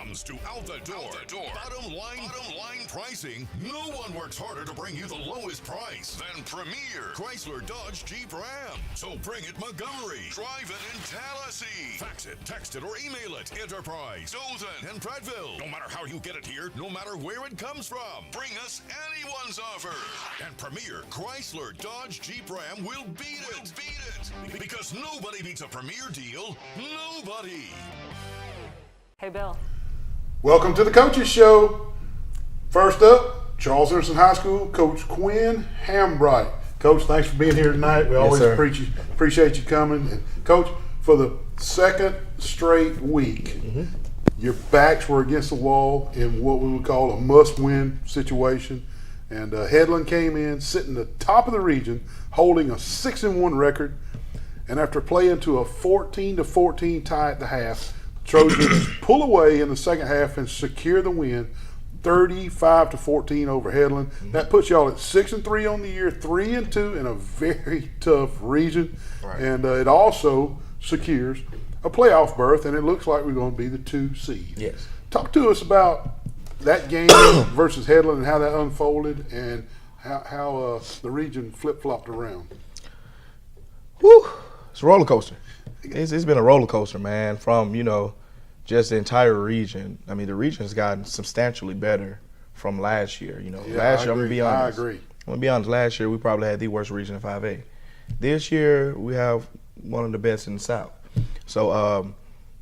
comes to Out the Door, bottom line pricing, no one works harder to bring you the lowest price than Premier Chrysler Dodge Jeep Ram. So bring it Montgomery, drive it in Tallahassee, fax it, text it, or email it. Enterprise, Dothan, and Prattville. No matter how you get it here, no matter where it comes from, bring us anyone's offer. And Premier Chrysler Dodge Jeep Ram will beat it. Because nobody beats a Premier deal. Nobody. Hey, Bill. Welcome to the Coaches Show. First up, Charles Anderson High School, Coach Quinn Hambright. Coach, thanks for being here tonight. We always appreciate you coming. And Coach, for the second straight week, your backs were against the wall in what we would call a must-win situation. And Headland came in, sitting at the top of the region, holding a 6-1 record. And after playing to a 14-14 tie at the half, Trojans pull away in the second half and secure the win, 35-14 over Headland. That puts y'all at 6-3 on the year, 3-2 in a very tough region, and it also secures a playoff berth. And it looks like we're going to be the 2 seed. Yes. Talk to us about that game versus Headland and how that unfolded, and how the region flip-flopped around. Whew. It's a roller coaster. It's been a roller coaster, man, from, just the entire region. I mean, the region has gotten substantially better from last year. Last year, I'm going to be honest. I agree. I'm going to be honest. Last year, we probably had the worst region in 5A. This year, we have one of the best in the South. So,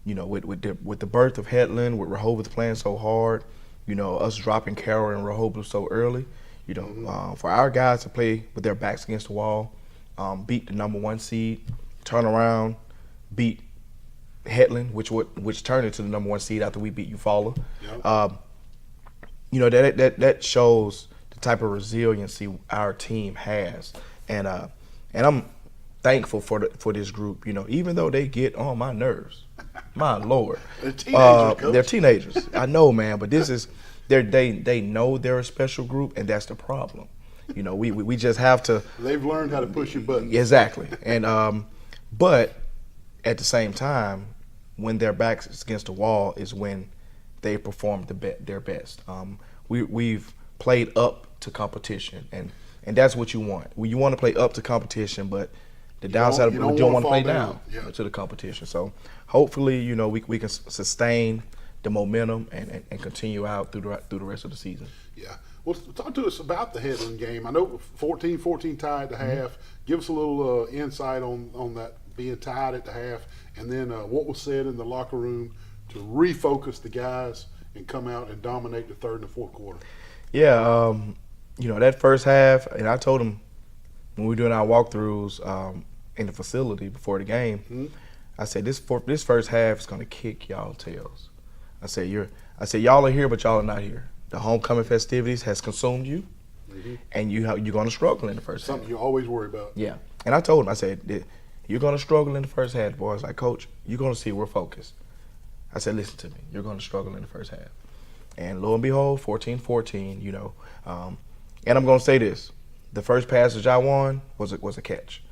with the birth of Headland, with Rehoboth playing so hard, us dropping Carroll and Rehoboth so early, for our guys to play with their backs against the wall, beat the number 1 seed, turn around, beat Headland, which turned into the number 1 seed after we beat Eufaula. Yep. That shows the type of resiliency our team has, and I'm thankful for this group. Even though they get on my nerves, my Lord, they're teenagers. I know, man, but this is they know they're a special group, and that's the problem. We just have to. They've learned how to push your buttons. Exactly, and but at the same time, when their backs against the wall is when they perform their best. We've played up to competition, and that's what you want. You want to play up to competition, but the downside, you don't want to play down to the competition. So hopefully, we can sustain the momentum and continue out through the rest of the season. Yeah. Well, talk to us about the Headland game. I know 14-14 tie at the half. Give us a little insight on that being tied at the half, and then what was said in the locker room to refocus the guys and come out and dominate the third and the fourth quarter. Yeah, that first half, and I told them when we were doing our walkthroughs in the facility before the game, I said this first half is going to kick y'all tails. I said y'all are here, but y'all are not here. The homecoming festivities has consumed you, and you're going to struggle in the first half. Something you always worry about. Yeah, and I told him, I said, you're going to struggle in the first half, boys. Like, Coach, you're going to see we're focused. I said, listen to me. You're going to struggle in the first half. And lo and behold, 14-14, and I'm going to say this. The first pass that Jawan was a catch.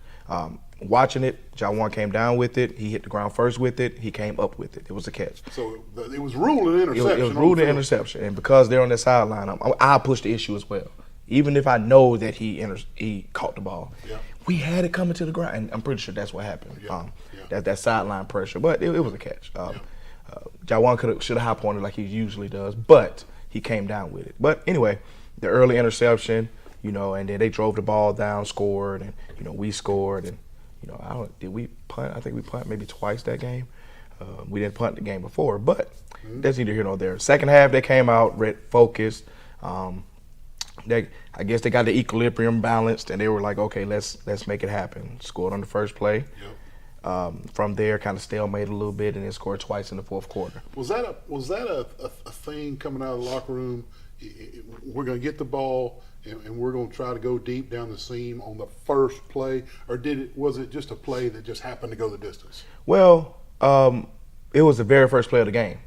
Watching it, Jawan came down with it. He hit the ground first with it. He came up with it. It was a catch. So it was ruled an interception. It was ruled an interception. And because they're on the sideline, I'll push the issue as well. Even if I know that he caught the ball. Yeah. We had it coming to the ground, and I'm pretty sure that's what happened. Yeah. That sideline pressure, but it was a catch. Jawan should have high pointed like he usually does, but he came down with it. But anyway, the early interception, and then they drove the ball down, scored, and we scored, and did we punt? I think we punt maybe twice that game. We didn't punt the game before, but that's neither here nor there. Second half, they came out focused. I guess they got the equilibrium balanced, and they were like, okay, let's make it happen. Scored on the first play. Yep. From there, kind of stalemate a little bit, and then scored twice in the fourth quarter. Was that a thing coming out of the locker room? We're going to get the ball, and we're going to try to go deep down the seam on the first play, or was it just a play that just happened to go the distance? Well, it was the very first play of the game,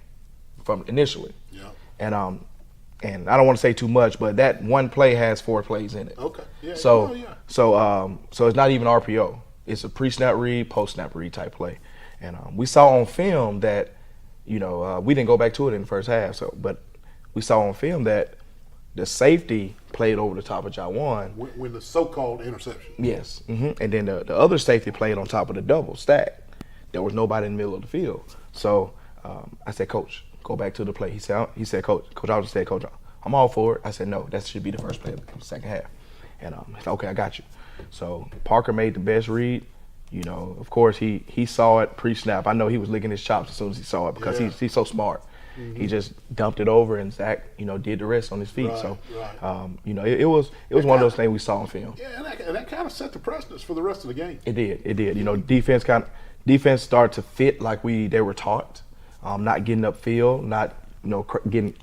from initially. Yeah. And I don't want to say too much, but that one play has 4 plays in it. Okay. Yeah. So it's not even RPO. It's a pre-snap read, post-snap read type play. And we saw on film that, we didn't go back to it in the first half. So, but we saw on film that the safety played over the top of Jawan. When the so-called interception. Yes, and then the other safety played on top of the double stack. There was nobody in the middle of the field. So I said, Coach, go back to the play. He said, Coach, I just said, Coach, I'm all for it. I said, no, that should be the first play of the second half. And he said, okay, I got you. So Parker made the best read. Of course, he saw it pre-snap. I know he was licking his chops as soon as he saw it because he's so smart. He just dumped it over, and Zach, did the rest on his feet. Right, so, right. It was one of those things we saw on film. Yeah, and that kind of set the precedence for the rest of the game. It did. Defense started to fit like they were taught, not getting upfield, not getting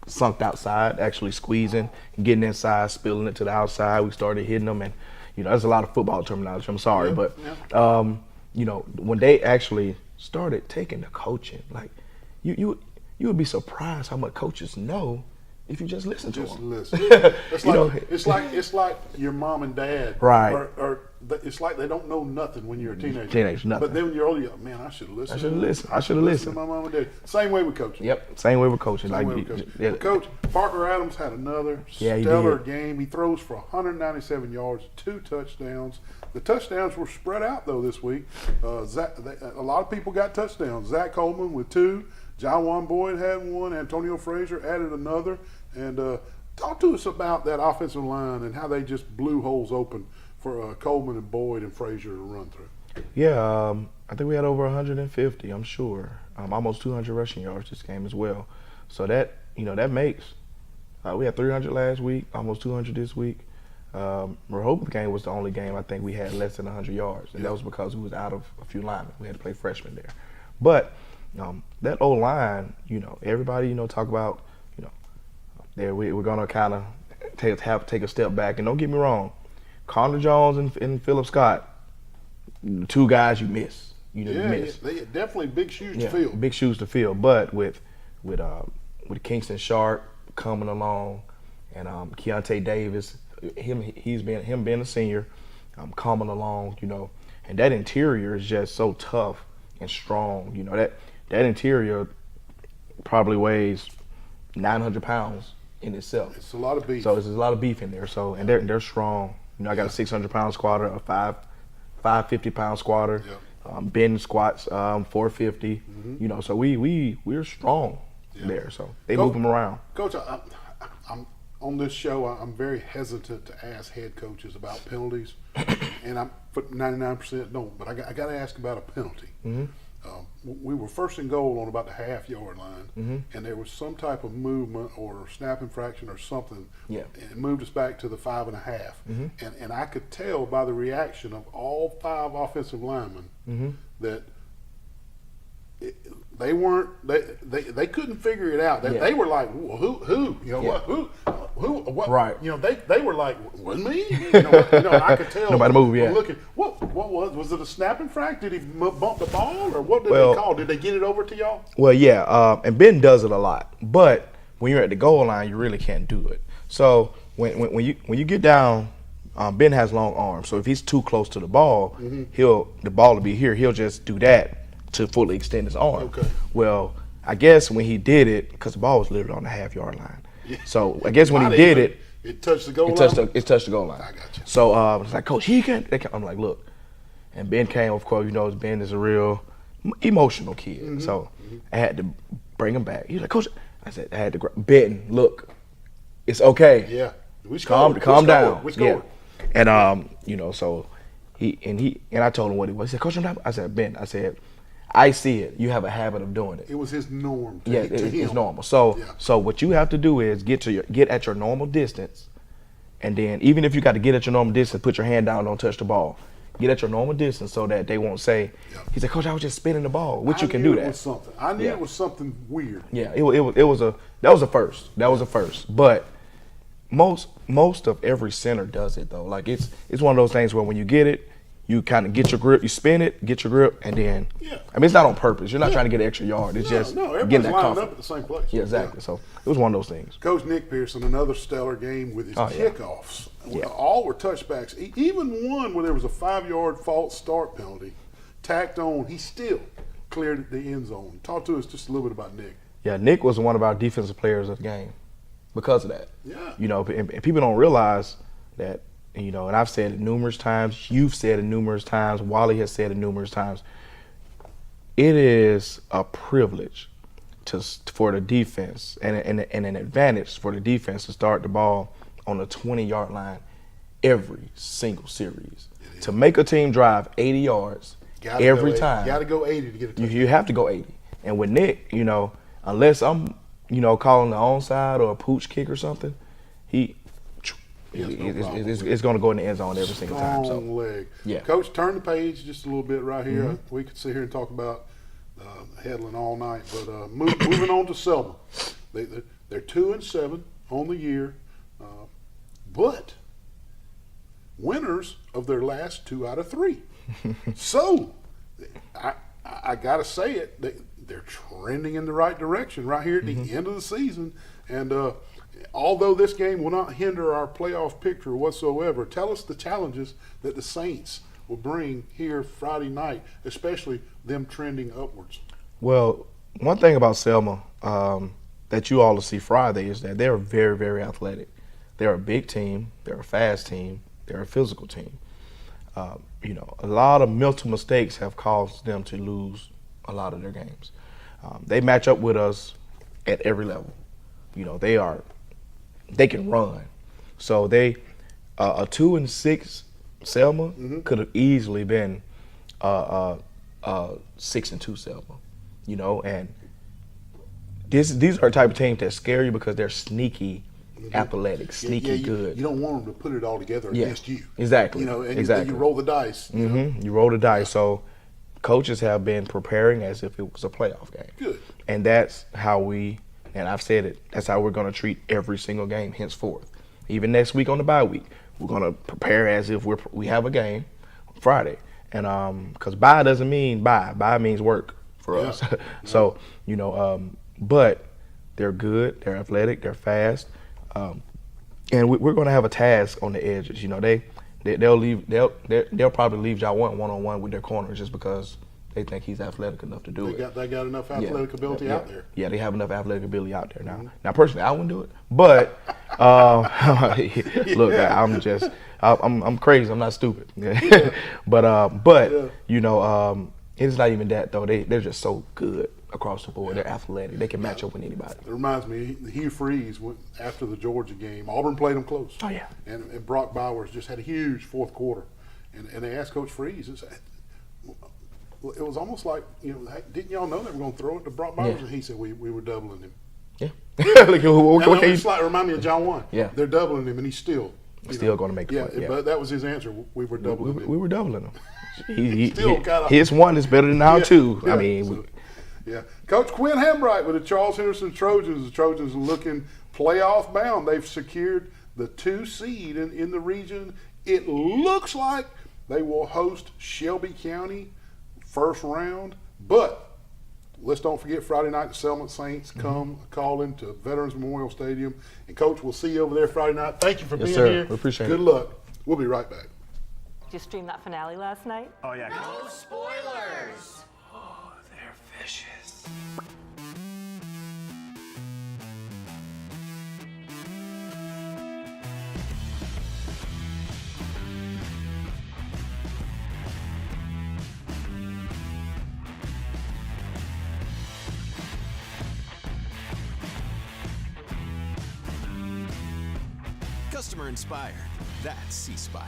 sunk outside, actually squeezing, getting inside, spilling it to the outside. We started hitting them, and there's a lot of football terminology. I'm sorry, but when they actually started taking the coaching, like you would be surprised how much coaches know if you just listen to them. Listen. It's like your mom and dad, right? Or it's like they don't know nothing when you're a teenager. Nothing. But then when you're older, you're like, man, I should have listened. I should have listened to my mom and dad. Same way with coaching. Yep, same way with coaching. Coach Parker Adams had another stellar game. He throws for 197 yards, 2 touchdowns. The touchdowns were spread out though this week. A lot of people got touchdowns. Zach Coleman with 2. Jawan Boyd had 1. Antonio Frazier added another. And talk to us about that offensive line and how they just blew holes open for Coleman and Boyd and Frazier to run through. Yeah, I think we had over 150, I'm sure. Almost 200 rushing yards this game as well. So that makes we had 300 last week, almost 200 this week. Rehoboth game was the only game I think we had less than 100 yards, and that was because we was out of a few linemen. We had to play freshmen there. But that O-line, everybody, talk about, we're going to kind of take a step back. And don't get me wrong, Connor Jones and Philip Scott, 2 guys you miss. You didn't miss. They definitely big shoes to fill. Big shoes to fill. But with Kingston Sharp coming along and Keontae Davis, him being a senior, coming along, and that interior is just so tough and strong. That interior probably weighs 900 pounds in itself. It's a lot of beef. So there's a lot of beef in there. So and they're strong. I got a 600-pound squatter, a 550-pound squatter. Ben squats 450. So we're strong there. So they move them around. Coach, I'm on this show. I'm very hesitant to ask head coaches about penalties, and I'm 99% don't. But I got to ask about a penalty. We were first and goal on about the half-yard line, and there was some type of movement or snap infraction or something, and it moved us back to the 5.5. And I could tell by the reaction of all 5 offensive linemen that they couldn't figure it out. They were like, well, who? What? Right. They were like, wasn't me? I could tell. Nobody moved yet. Looking, what was it a snap infract? Did he bump the ball, or what did they call? Did they get it over to y'all? Well, yeah, and Ben does it a lot, but when you're at the goal line, you really can't do it. So when you get down, Ben has long arms, so if he's too close to the ball, the ball will be here. He'll just do that to fully extend his arm. Okay. Well, I guess when he did it, because the ball was literally on the half-yard line. So I guess when he did it, it touched the goal line. It touched the goal line. I got you. So it's like, Coach, he can't. I'm like, look, and Ben came. Of course, Ben is a real emotional kid. So I had to bring him back. He was like, Coach, I said, I had to Ben, look, it's okay. Yeah, calm down. We scored. Yeah. And so he I told him what he was. He said, Coach, I said, Ben, I see it. You have a habit of doing it. It was his norm. It's normal. So what you have to do is get at your normal distance, and then even if you got to get at your normal distance, put your hand down, don't touch the ball. Get at your normal distance so that they won't say, he said, Coach, I was just spinning the ball. Which you can do that. I knew it was something weird. Yeah, that was a first. That was a first. But most of every center does it though. Like it's one of those things where when you get it, you kind of get your grip, you spin it, get your grip, and then, it's not on purpose. You're not trying to get an extra yard. It's just getting that lining up at the same place. Yeah, exactly. So it was one of those things. Coach Nick Pearson, another stellar game with his kickoffs. All were touchbacks. Even one where there was a 5-yard false start penalty tacked on. He still cleared the end zone. Talk to us just a little bit about Nick. Yeah, Nick was one of our defensive players of the game because of that. Yeah. You know, and people don't realize that, you know, and I've said it numerous times, you've said it numerous times, Wally has said it numerous times. It is a privilege for the defense and an advantage for the defense to start the ball on the 20-yard line every single series. To make a team drive 80 yards every time. You got to go 80 to get a touchdown. You have to go 80. And with Nick, you know, unless I'm, you know, calling the onside or a pooch kick or something, it's going to go in the end zone every single time. So, leg. Yeah. Coach, turn the page just a little bit right here. Mm-hmm. We could sit here and talk about Headland all night, but moving on to Selma. They're 2-7 on the year, but winners of their last 2 out of 3. So I got to say it. They're trending in the right direction right here at the end of the season. And although this game will not hinder our playoff picture whatsoever, tell us the challenges that the Saints will bring here Friday night, especially them trending upwards. Well, one thing about Selma that you all will see Friday is that they're very, very athletic. They're a big team. They're a fast team. They're a physical team. You know, a lot of mental mistakes have caused them to lose a lot of their games. They match up with us at every level. You know, they can run. So a 2-6 Selma could have easily been 6-2 Selma. You know, and these are the type of teams that scare you because they're sneaky, athletic, sneaky good. You don't want them to put it all together against you. Exactly. You know, and exactly. you roll the dice. You roll the dice. So coaches have been preparing as if it was a playoff game. Good. And that's how and I've said it, that's how we're going to treat every single game henceforth. Even next week on the bye week, we're going to prepare as if we have a game Friday. And because bye doesn't mean bye. Bye means work for us. So, you know, but they're good, they're athletic, they're fast. And we're going to have a task on the edges. You know, they'll probably leave y'all one-on-one with their corner just because they think he's athletic enough to do it. They got enough athletic ability out there. Yeah, they have enough athletic ability out there now. Now, personally, I wouldn't do it, but look, I'm crazy. I'm not stupid. But you know, it's not even that though. They're just so good across the board. They're athletic. They can match up with anybody. It reminds me, Hugh Freeze went after the Georgia game. Auburn played them close. Oh yeah. And Brock Bowers just had a huge fourth quarter, and they asked Coach Freeze. It was almost like, you know, hey, didn't y'all know they were going to throw it to Brock Bowers? Yeah. And he said we were doubling him. Yeah. It's like remind me of John Juan. Yeah. They're doubling him, and he's still going to make the play. Yeah, but that was his answer. We were doubling him. We were doubling him. His one is better than our two. Yeah, I mean, Coach Quinn Hambright with the Charles Henderson Trojans. The Trojans are looking playoff bound. They've secured the 2 seed in the region. It looks like they will host Shelby County first round, but let's don't forget Friday night the Selma Saints come calling to Veterans Memorial Stadium. And Coach, we'll see you over there Friday night. Thank you for being here. We appreciate it. Good luck. We'll be right back. Did you stream that finale last night? Oh yeah. No spoilers! Oh, they're vicious. Customer inspired. That's C-Spire.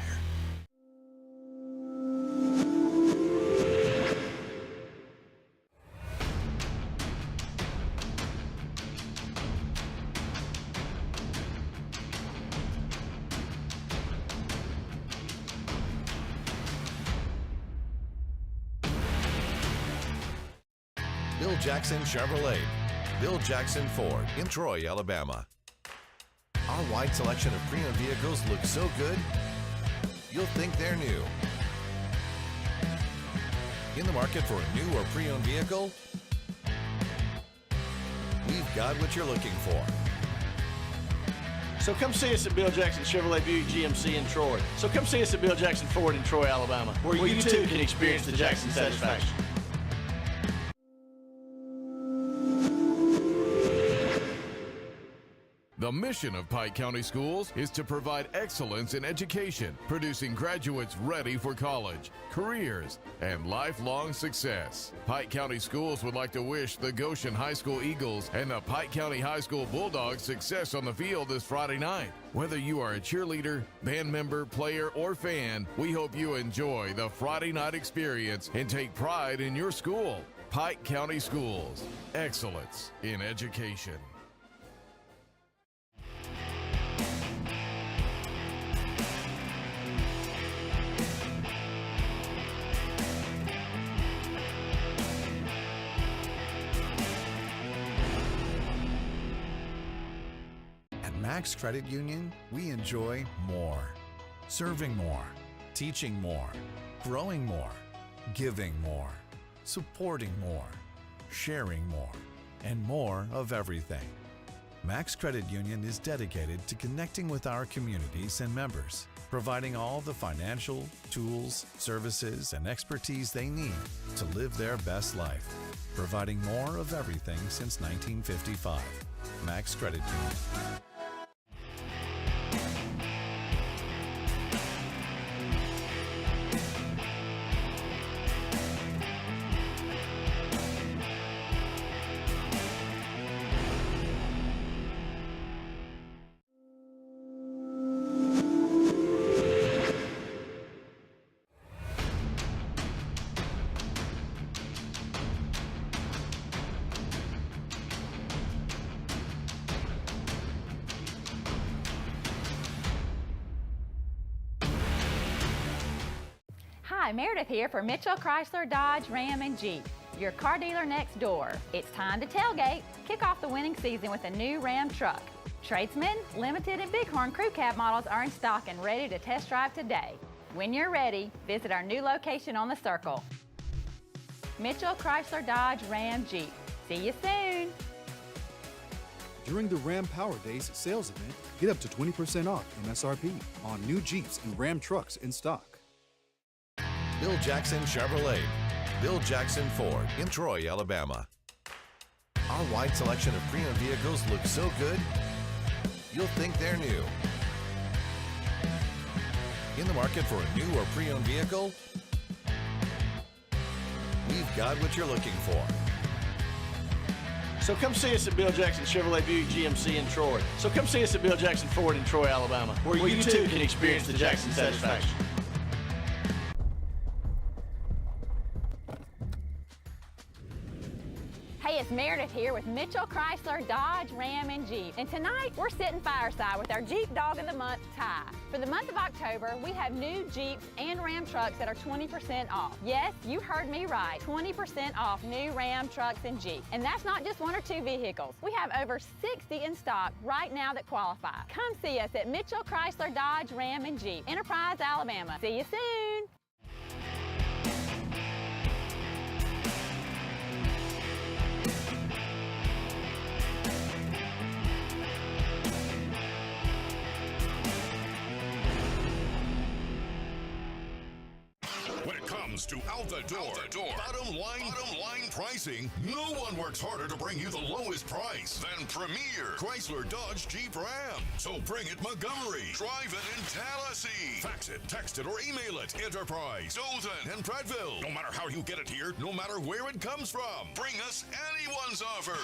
Bill Jackson Chevrolet. Bill Jackson Ford in Troy, Alabama. Our wide selection of pre-owned vehicles looks so good, you'll think they're new. In the market for a new or pre-owned vehicle? We've got what you're looking for. So come see us at Bill Jackson Chevrolet Buick GMC in Troy. So come see us at Bill Jackson Ford in Troy, Alabama, where you too can experience the Jackson satisfaction. The mission of Pike County Schools is to provide excellence in education, producing graduates ready for college, careers, and lifelong success. Pike County Schools would like to wish the Goshen High School Eagles and the Pike County High School Bulldogs success on the field this Friday night. Whether you are a cheerleader, band member, player, or fan, we hope you enjoy the Friday night experience and take pride in your school. Pike County Schools, excellence in education. At Max Credit Union, we enjoy more. Serving more, teaching more, growing more, giving more, supporting more, sharing more, and more of everything. Max Credit Union is dedicated to connecting with our communities and members, providing all the financial, tools, services, and expertise they need to live their best life, providing more of everything since 1955. Max Credit Union. Hi, Meredith here for Mitchell Chrysler Dodge Ram and Jeep, your car dealer next door. It's time to tailgate. Kick off the winning season with a new Ram truck. Tradesman, Limited, and Bighorn Crew Cab models are in stock and ready to test drive today. When you're ready, visit our new location on the Circle. Mitchell Chrysler Dodge Ram Jeep. See you soon. During the Ram Power Days sales event, get up to 20% off MSRP on new Jeeps and Ram trucks in stock. Bill Jackson Chevrolet. Bill Jackson Ford in Troy, Alabama. Our wide selection of pre-owned vehicles looks so good, you'll think they're new. In the market for a new or pre-owned vehicle? We've got what you're looking for. So come see us at Bill Jackson Chevrolet Buick GMC in Troy. So come see us at Bill Jackson Ford in Troy, Alabama, where you too can experience the Jackson satisfaction. Hey, it's Meredith here with Mitchell Chrysler Dodge Ram and Jeep. And tonight, we're sitting fireside with our Jeep Dog of the Month, Ty. For the month of October, we have new Jeeps and Ram trucks that are 20% off. Yes, you heard me right, 20% off new Ram trucks and Jeeps. And that's not just one or two vehicles. We have over 60 in stock right now that qualify. Come see us at Mitchell Chrysler Dodge Ram and Jeep, Enterprise, Alabama. See you soon. When it comes to out the door, bottom line pricing, no one works harder to bring you the lowest price than Premier Chrysler Dodge Jeep Ram. So bring it Montgomery, drive it in Tallahassee, fax it, text it, or email it Enterprise, Dothan, and Prattville. No matter how you get it here, no matter where it comes from, bring us anyone's offer.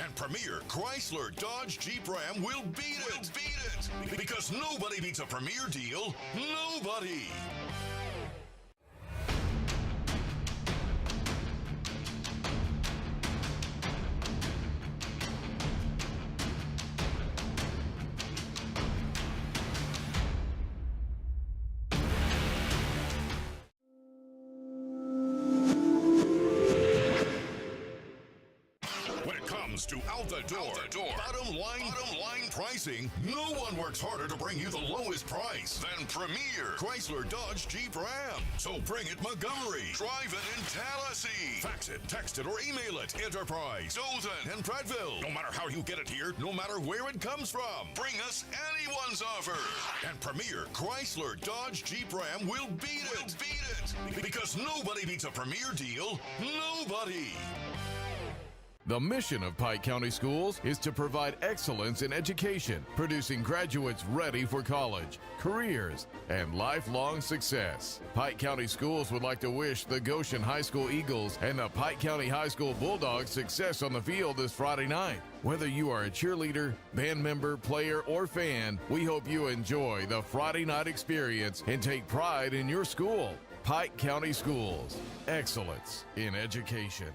And Premier Chrysler Dodge Jeep Ram will beat it. Because nobody beats a Premier deal. Nobody. To out the door, bottom line pricing, no one works harder to bring you the lowest price than Premier Chrysler Dodge Jeep Ram. So bring it Montgomery, drive it in Tallahassee, fax it, text it, or email it Enterprise, Dothan, and Prattville. No matter how you get it here, no matter where it comes from, bring us anyone's offer. And Premier Chrysler Dodge Jeep Ram will beat it. Because nobody beats a Premier deal. Nobody. The mission of Pike County Schools is to provide excellence in education, producing graduates ready for college, careers, and lifelong success. Pike County Schools would like to wish the Goshen High School Eagles and the Pike County High School Bulldogs success on the field this Friday night. Whether you are a cheerleader, band member, player, or fan, we hope you enjoy the Friday night experience and take pride in your school. Pike County Schools, excellence in education.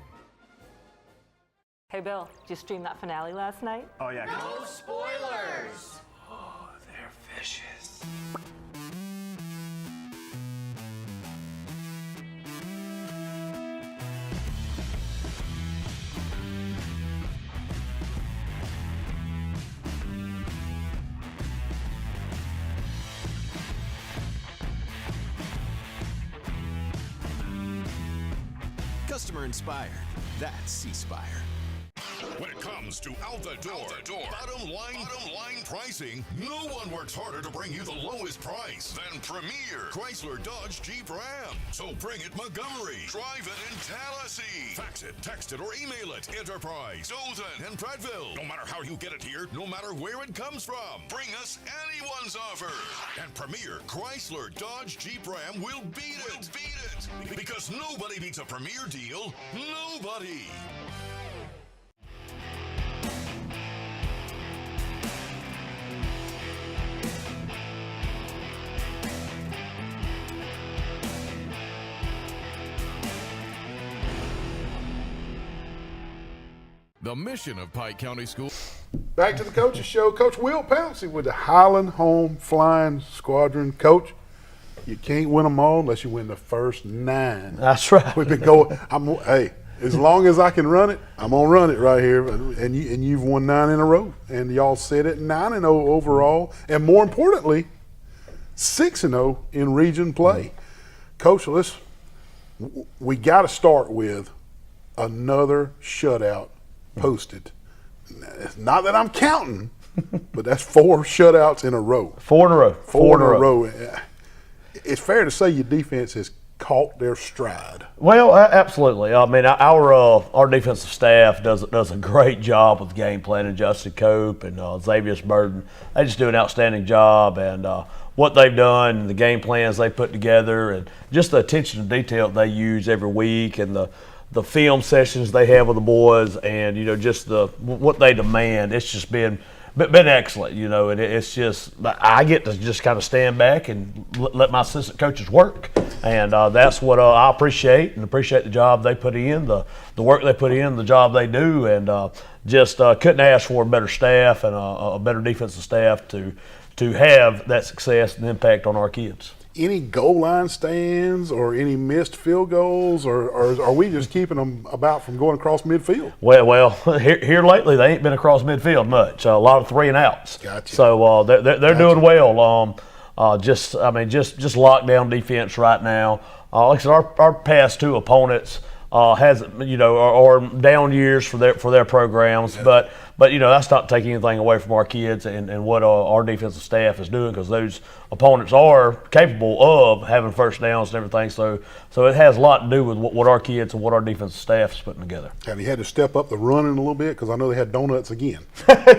Hey, Bill, did you stream that finale last night? Oh, yeah. No spoilers. Oh, they're vicious. Customer inspired. That's C-Spire. When it comes to out the door, bottom line pricing, no one works harder to bring you the lowest price than Premier Chrysler Dodge Jeep Ram. So bring it Montgomery, drive it in Tallahassee, fax it, text it, or email it. Enterprise, Dothan, and Prattville. No matter how you get it here, no matter where it comes from, bring us anyone's offer. And Premier Chrysler Dodge Jeep Ram will beat it. Because nobody beats a Premier deal. Nobody. The mission of Pike County Schools. Back to the Coaches Show. Coach Will Pouncey with the Highland Home Flying Squadron. Coach, you can't win them all unless you win the first 9. That's right. We've been going. Hey, as long as I can run it, I'm gonna run it right here. And you've won 9 in a row, and y'all said it 9-0 overall, and more importantly, 6-0 in region play. Coach, we got to start with another shutout posted. Not that I'm counting, but that's 4 shutouts in a row. 4 in a row. 4 in a row. It's fair to say your defense has caught their stride. Well, absolutely. I mean, our defensive staff does a great job with game planning. Justin Cope and Xavier Burden, they just do an outstanding job. And what they've done, the game plans they put together, and just the attention to detail they use every week, and the film sessions they have with the boys, and just what they demand. It's just been excellent, and it's just I get to just kind of stand back and let my assistant coaches work, and that's what I appreciate the job they put in, the work they put in, the job they do, and just couldn't ask for a better staff and a better defensive staff to have that success and impact on our kids. Any goal line stands or any missed field goals, or are we just keeping them about from going across midfield? Well, here lately they ain't been across midfield much. A lot of 3 and outs. Gotcha. So they're doing well. Just lockdown defense right now. Like I said, our past 2 opponents are down years for their programs, yeah. But that's not taking anything away from our kids and what our defensive staff is doing, because those opponents are capable of having first downs and everything. So it has a lot to do with what our kids and what our defensive staff is putting together. Have you had to step up the running a little bit? Because I know they had donuts again.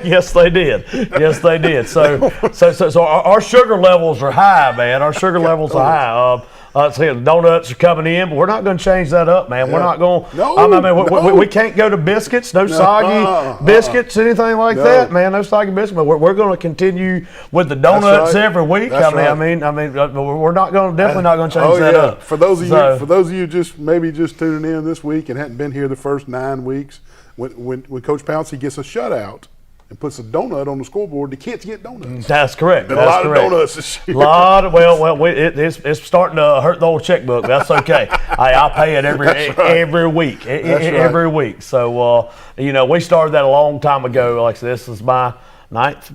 Yes, they did. So our sugar levels are high, man. Our sugar levels are high. The donuts are coming in, but we're not going to change that up, man. Yeah. We're not going. No, we can't go to biscuits, no soggy biscuits, anything like that, man. No soggy biscuits. But we're going to continue with the donuts every week. I mean, we're not going to definitely not going to change that up. For those of you just tuning in this week and hadn't been here the first 9 weeks, when Coach Pouncey gets a shutout and puts a donut on the scoreboard, the kids get donuts. That's correct. Been a lot of donuts this year. It's starting to hurt the old checkbook. That's okay. I pay it every week. Every week. So we started that a long time ago. Like this is my ninth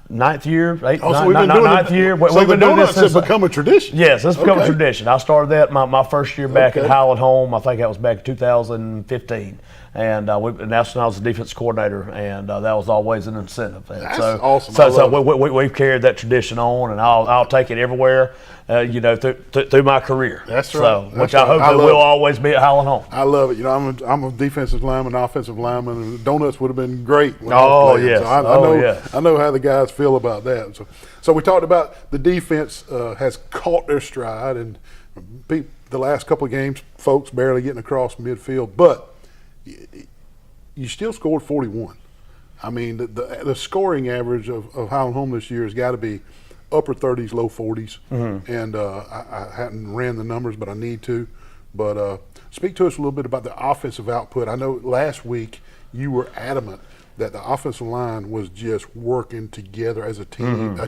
year, ninth year. So the donuts have become a tradition. Yes, it's become a tradition. I started that my first year back at Highland Home. I think that was back in 2015. And that's when I was the defense coordinator, and that was always an incentive. And that's so, awesome. So we've carried that tradition on, and I'll take it everywhere, through my career. That's right. So, which I hope it will always be at Highland Home. I love it. I'm a defensive lineman, offensive lineman, and donuts would have been great when I was playing. Yes. So I know how the guys feel about that. So we talked about the defense has caught their stride, and the last couple of games, folks barely getting across midfield, but you still scored 41. I mean, the scoring average of Highland Home this year has got to be upper 30s, low 40s. Mm-hmm. And I hadn't ran the numbers, but I need to. But speak to us a little bit about the offensive output. I know last week you were adamant that the offensive line was just working together as a team,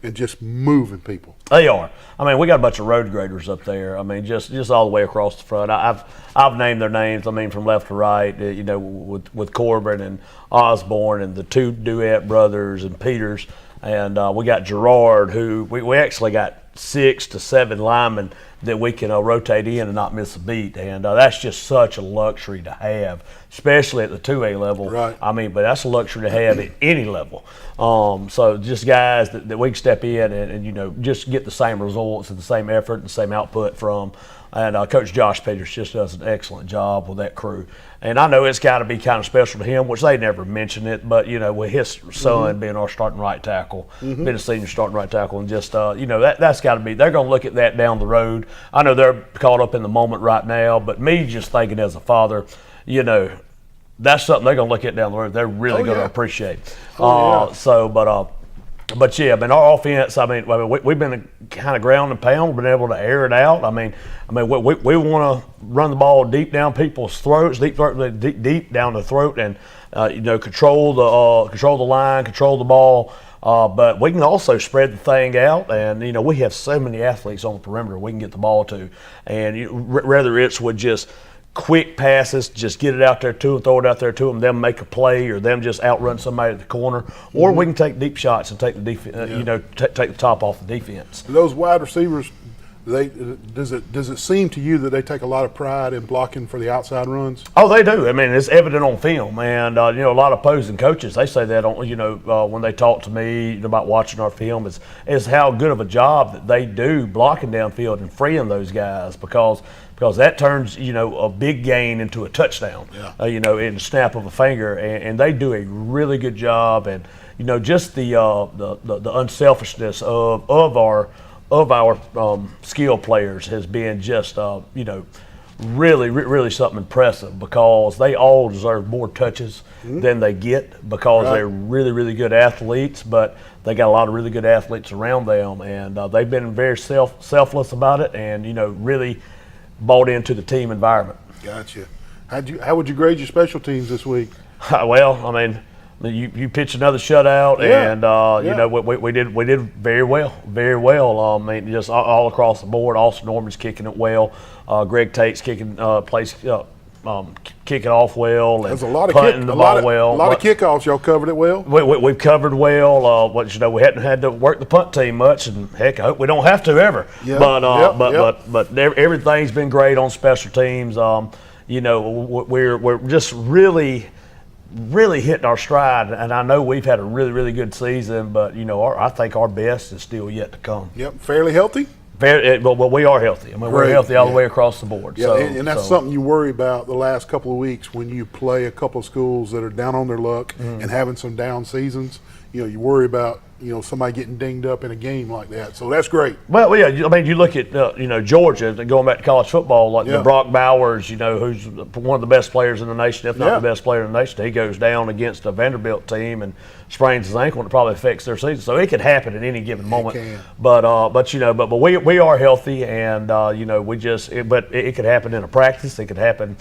and just moving people. They are. I mean, we got a bunch of road graders up there. I mean, just all the way across the front. I've named their names. I mean, from left to right. With Corbin and Osborne and the two Duet brothers and Peters, and we got Gerard, who we actually got 6 to 7 linemen that we can rotate in and not miss a beat, and that's just such a luxury to have, especially at the 2A level. Right. I mean, but that's a luxury to have at any level. So just guys that we can step in and just get the same results and the same effort and the same output from. And Coach Josh Peters just does an excellent job with that crew. And I know it's got to be kind of special to him, which they never mention it, but, with his son being our starting right tackle, being a senior starting right tackle, and just, that's got to be – they're going to look at that down the road. I know they're caught up in the moment right now, but me just thinking as a father, that's something they're going to look at down the road. They're really going to appreciate. But yeah, I mean, our offense. I mean, we've been kind of ground and pound, been able to air it out. I mean, we want to run the ball deep down people's throats, deep down the throat, and control the line, control the ball. But we can also spread the thing out, and we have so many athletes on the perimeter we can get the ball to, and whether it's with just quick passes, just get it out there to them, throw it out there to them make a play, or them just outrun somebody at the corner, or we can take deep shots and take the take the top off the defense. Those wide receivers, does it seem to you that they take a lot of pride in blocking for the outside runs? Oh, they do. I mean, it's evident on film, and a lot of opposing coaches, they say that on when they talk to me about watching our film is how good of a job that they do blocking downfield and freeing those guys, because that turns a big gain into a touchdown, in the snap of a finger, and they do a really good job, and just the unselfishness of our skill players has been just really something impressive, because they all deserve more touches than they get, because they're really good athletes, but they got a lot of really good athletes around them, and they've been very selfless about it, and really bought into the team environment. Gotcha. How would you grade your special teams this week? Well, I mean, you pitched another shutout, and we did very well. I mean, just all across the board. Austin Norman's kicking it well. Greg Tate's kicking kicking off well, and there's a lot of punting the ball well. A lot of kickoffs. Y'all covered it well. We've covered well. We hadn't had to work the punt team much, and heck, I hope we don't have to ever. Yeah. But everything's been great on special teams. We're just really hitting our stride, and I know we've had a really good season, but I think our best is still yet to come. Yep, fairly healthy. Well, we are healthy. I mean, we're healthy all the way across the board. Yeah, and that's something you worry about the last couple of weeks when you play a couple of schools that are down on their luck and having some down seasons. You worry about somebody getting dinged up in a game like that. So that's great. Well, yeah. I mean, you look at Georgia, going back to college football, like the Brock Bowers, who's one of the best players in the nation, if not the best player in the nation. He goes down against a Vanderbilt team and sprains his ankle, and it probably affects their season. So it could happen at any given moment. It can. But we are healthy, and it could happen in a practice. It could happen.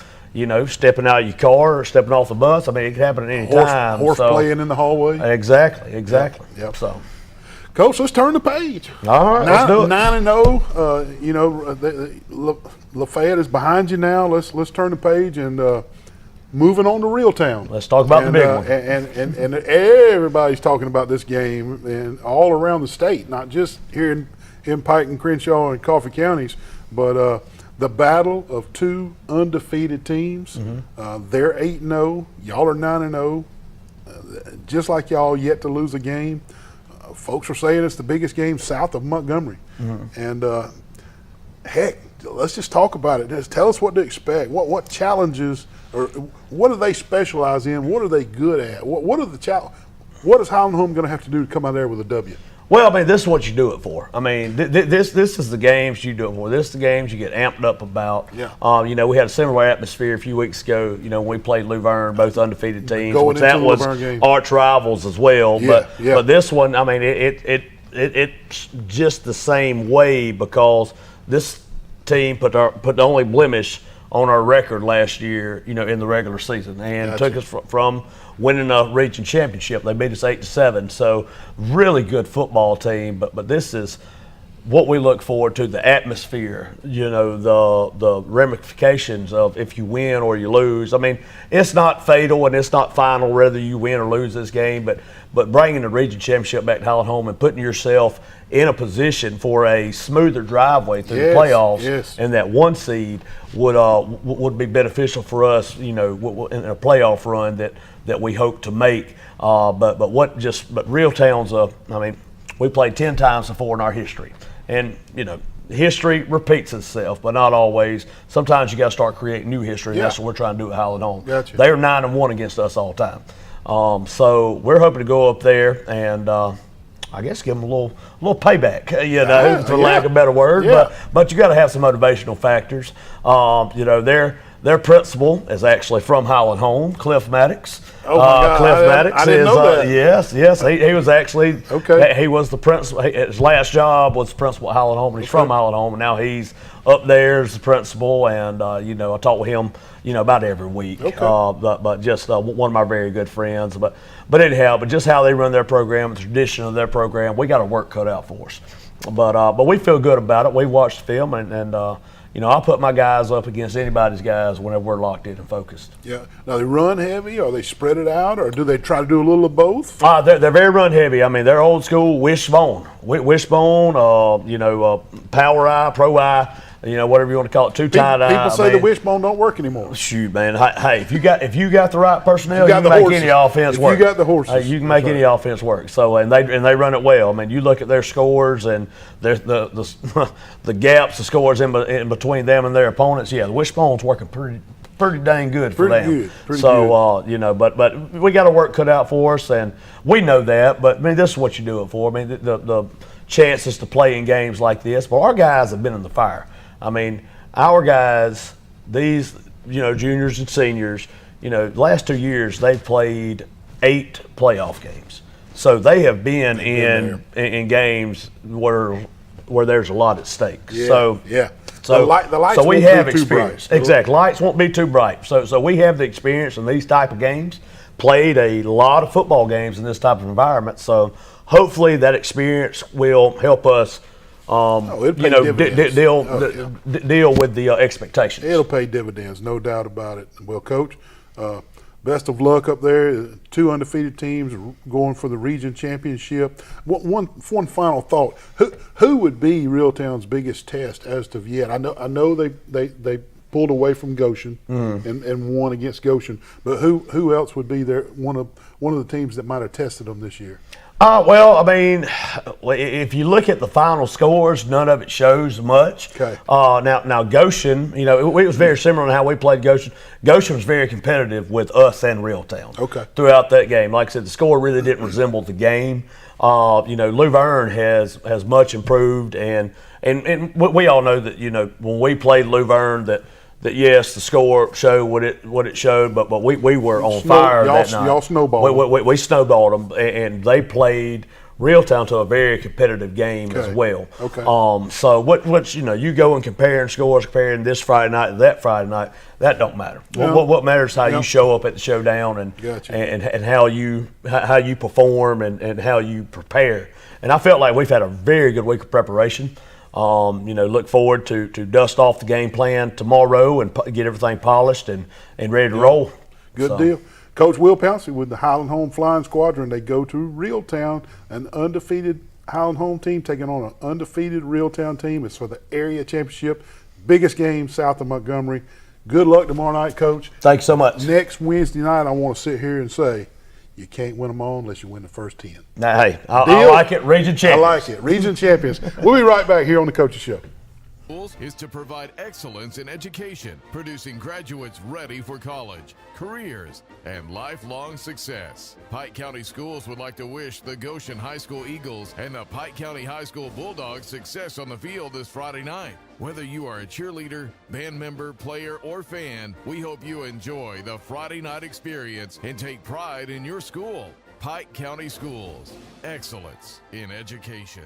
Stepping out of your car or stepping off the bus. I mean, it can happen at any time. Horse playing in the hallway. Exactly. Yep. So, Coach, let's turn the page. All right, let's do it. 9-0. Lafayette is behind you now. Let's turn the page and moving on to Reeltown. Let's talk about the big one. And everybody's talking about this game, and all around the state, not just here in Pike and Crenshaw and Coffee counties, but the battle of two undefeated teams. They're 8-0. Y'all are 9-0. Just like y'all, yet to lose a game. Folks are saying it's the biggest game south of Montgomery. And heck, let's just talk about it. Just tell us what to expect. What challenges, or what do they specialize in? What are they good at? What are the What is Highland Home going to have to do to come out there with a W? Well, I mean, this is what you do it for. I mean, this is the games you do it for. This is the games you get amped up about. Yeah. You know, we had a similar atmosphere a few weeks ago. You know, when we played Luverne, both undefeated teams. Going that into was Luverne game. arch rivals as well. Yeah, But this one, I mean, it's just the same way, because this team put the only blemish on our record last year, you know, in the regular season, and took us from winning a region championship. They beat us 8-7. So really good football team. But this is what we look forward to, the atmosphere, you know, the ramifications of if you win or you lose. I mean, it's not fatal and it's not final whether you win or lose this game, but bringing the region championship back to Highland Home and putting yourself in a position for a smoother driveway through the playoffs, and that one seed would be beneficial for us, you know, in a playoff run that we hope to make. But Reeltown's I mean, we played 10 times before in our history. And, you know, history repeats itself, but not always. Sometimes you got to start creating new history, and that's what we're trying to do at Highland Home. Gotcha. They're 9-1 against us all the time. So we're hoping to go up there and I guess give them a little payback, you know, for lack of a better word. But you got to have some motivational factors. You know, their principal is actually from Highland Home, Cliff Maddox. Oh my God. Cliff Maddox I didn't know that. Yes, he was actually he was the principal. His last job was principal at Highland Home, and he's from Highland Home, and now he's up there as the principal. And you know, I talk with him, you know, about every week. But just one of my very good friends. But anyhow, but just how they run their program, the tradition of their program, we got our work cut out for us. But we feel good about it. We watched the film, and you know, I put my guys up against anybody's guys whenever we're locked in and focused. Yeah. Now, they run heavy, or they spread it out, or do they try to do a little of both? They're very run heavy. I mean, they're old school wishbone. Wishbone, you know, power eye, pro eye, you know, whatever you want to call it, two tight eye. People say the wishbone don't work anymore. Shoot, man. Hey, if you got the right personnel, you can make any offense work. If you got the horses, you can make any offense work. So and they run it well. I mean, you look at their scores and the gaps, the scores in between them and their opponents. Yeah, the wishbone's working pretty dang good for them. Pretty good. You know, but we got our work cut out for us, and we know that. But I mean, this is what you do it for. I mean, the chances to play in games like this. But our guys have been in the fire. I mean, our guys, these, you know, juniors and seniors, you know, the last 2 years they've played 8 playoff games. So they have been in games where there's a lot at stake. Yeah. So the lights so we won't have be too experience. bright. Exactly. Lights won't be too bright. So we have the experience in these type of games, played a lot of football games in this type of environment. So hopefully that experience will help us you know, deal with the expectations. It'll pay dividends, no doubt about it. Well, Coach, best of luck up there. 2 undefeated teams going for the region championship. One final thought: who would be Reeltown's biggest test as of yet? I know they pulled away from Goshen and won against Goshen, but who else would be there? One of the teams that might have tested them this year. Well, I mean, if you look at the final scores, none of it shows much. Okay. Now Goshen, you know, it was very similar to how we played Goshen. Goshen was very competitive with us and Reeltown. Okay. Throughout that game, like I said, the score really didn't resemble the game. You know, Luverne has much improved, and we all know that, you know, when we played Luverne that yes, the score showed what it showed, but we were on fire that night. Y'all snowballed. We snowballed them, and they played Reeltown to a very competitive game as well. Okay. So what you know, you go and comparing scores, comparing this Friday night to that Friday night, that don't matter. No. What matters is how you show up at the showdown and how you perform and how you prepare. And I felt like we've had a very good week of preparation. You know, look forward to dust off the game plan tomorrow and get everything polished and ready to roll. Good deal. Coach Will Pouncey with the Highland Home Flying Squadron. They go to Reeltown, an undefeated Highland Home team taking on an undefeated Reeltown team. It's for the area championship. biggest game south of Montgomery. Good luck tomorrow night, Coach. Thanks so much. Next Wednesday night, I want to sit here and say, you can't win them all unless you win the first 10. Now, hey, I like it. Region champions. I like it. Region champions. We'll be right back here on the Coaches Show. Is to provide excellence in education, producing graduates ready for college, careers, and lifelong success. Pike County Schools would like to wish the Goshen High School Eagles and the Pike County High School Bulldogs success on the field this Friday night. Whether you are a cheerleader, band member, player, or fan, we hope you enjoy the Friday night experience and take pride in your school. Pike County Schools, excellence in education.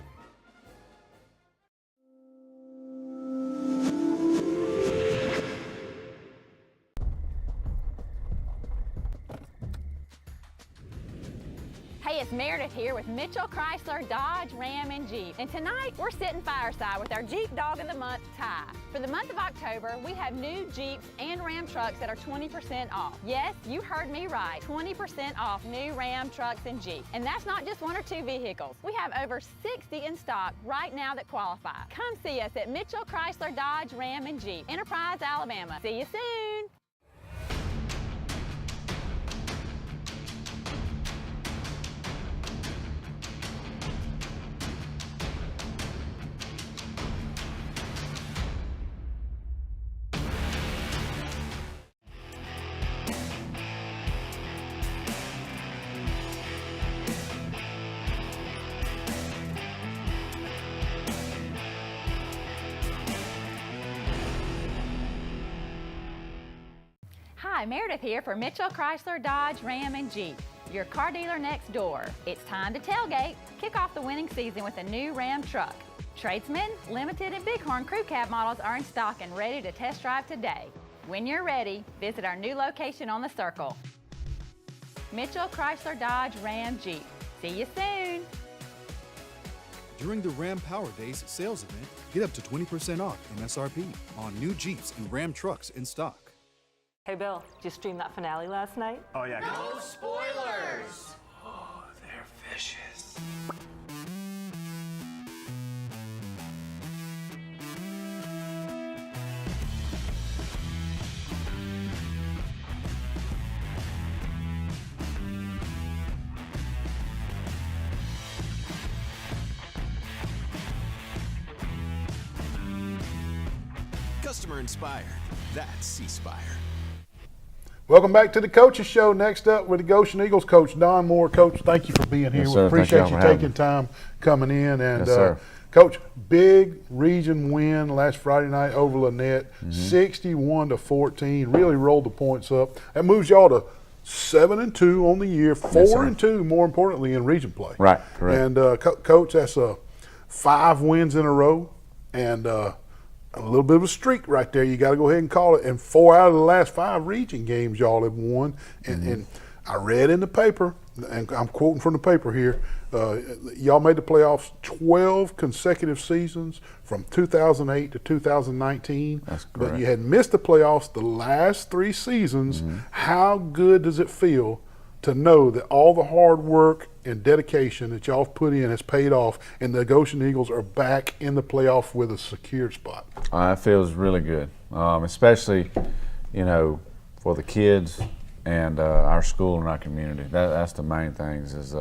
Hey, it's Meredith here with Mitchell Chrysler, Dodge, Ram, and Jeep. And tonight, we're sitting fireside with our Jeep Dog of the Month, Ty. For the month of October, we have new Jeeps and Ram trucks that are 20% off. Yes, you heard me right, 20% off new Ram trucks and Jeep. And that's not just 1 or 2 vehicles. We have over 60 in stock right now that qualify. Come see us at Mitchell Chrysler, Dodge, Ram, and Jeep, Enterprise, Alabama. See you soon. Hi, Meredith here for Mitchell Chrysler, Dodge, Ram, and Jeep, your car dealer next door. It's time to tailgate. Kick off the winning season with a new Ram truck. Tradesman, Limited, and Bighorn Crew Cab models are in stock and ready to test drive today. When you're ready, visit our new location on the Circle. Mitchell Chrysler, Dodge, Ram, Jeep. See you soon. During the Ram Power Days sales event, get up to 20% off MSRP on new Jeeps and Ram trucks in stock. Hey, Bill, did you stream that finale last night? Oh, yeah. No spoilers. Oh, they're vicious. Customer inspired. That's C-Spire. Welcome back to the Coaches Show. Next up with the Goshen Eagles coach, Don Moore. Coach, thank you for being here. Yes, We sir. appreciate you taking time coming in. And Yes, sir. Coach, big region win last Friday night over Lynette, 61-14. Really rolled the points up. That moves y'all to 7-2 on the year, 4-2 more importantly in region play. Right, correct. And Coach, that's 5 wins in a row, and a little bit of a streak right there. You got to go ahead and call it. And 4 out of the last 5 region games y'all have won. And I read in the paper, and I'm quoting from the paper here, y'all made the playoffs 12 consecutive seasons from 2008 to 2019. That's correct. But you had missed the playoffs the last 3 seasons. How good does it feel to know that all the hard work and dedication that y'all have put in has paid off, and the Goshen Eagles are back in the playoff with a secured spot? It feels really good, especially, for the kids and our school and our community. That's the main things is,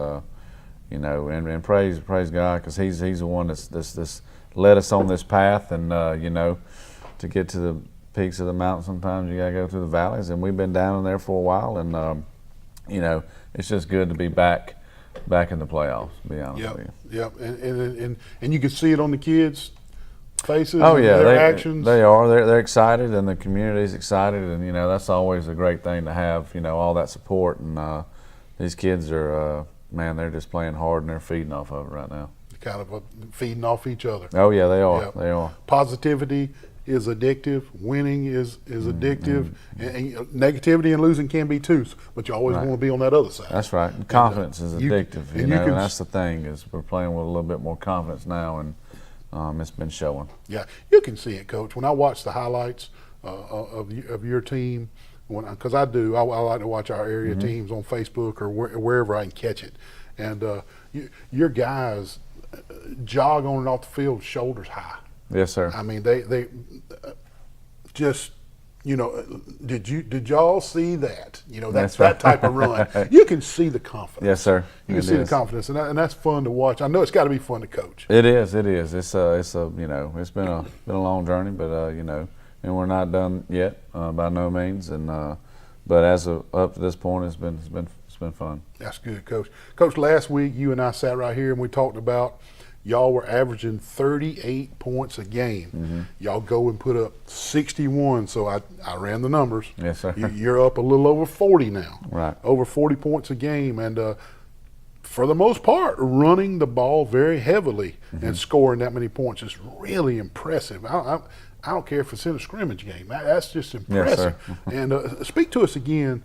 and praise God, because he's the one that's led us on this path, and to get to the peaks of the mountain, sometimes you gotta go through the valleys, and we've been down in there for a while, and it's just good to be back in the playoffs, to be honest with you. Yep, and you can see it on the kids' faces. Oh and yeah, their actions. They are. They're excited, and the community's excited, and that's always a great thing to have. All that support, and these kids are, they're just playing hard, and they're feeding off of it right now. Kind of feeding off each other. Oh yeah, they are. Yep. They are. Positivity is addictive. Winning is addictive, and negativity and losing can be too. But you always want to be on that other side. That's right. And confidence is addictive. And that's the thing is we're playing with a little bit more confidence now, and it's been showing. Yeah, you can see it, Coach. When I watch the highlights of your team, because I like to watch our area teams on Facebook or wherever I can catch it, and your guys jog on and off the field shoulders high. Yes, sir. I mean, they just, did y'all see that? That's that type of run. You can see the confidence. Yes, sir. You can see the confidence, and that's fun to watch. I know it's got to be fun to coach. It is. It's it's been a long journey, but and we're not done yet by no means. And but as of up to this point, it's been fun. That's good, Coach. Coach, last week you and I sat right here and we talked about y'all were averaging 38 points a game. Mm-hmm. Y'all go and put up 61. So I ran the numbers. Yes, sir. You're up a little over 40 now. Right. Over 40 points a game, and for the most part, running the ball very heavily and scoring that many points is really impressive. I don't care if it's in a scrimmage game. That's just impressive. Yes, sir. And speak to us again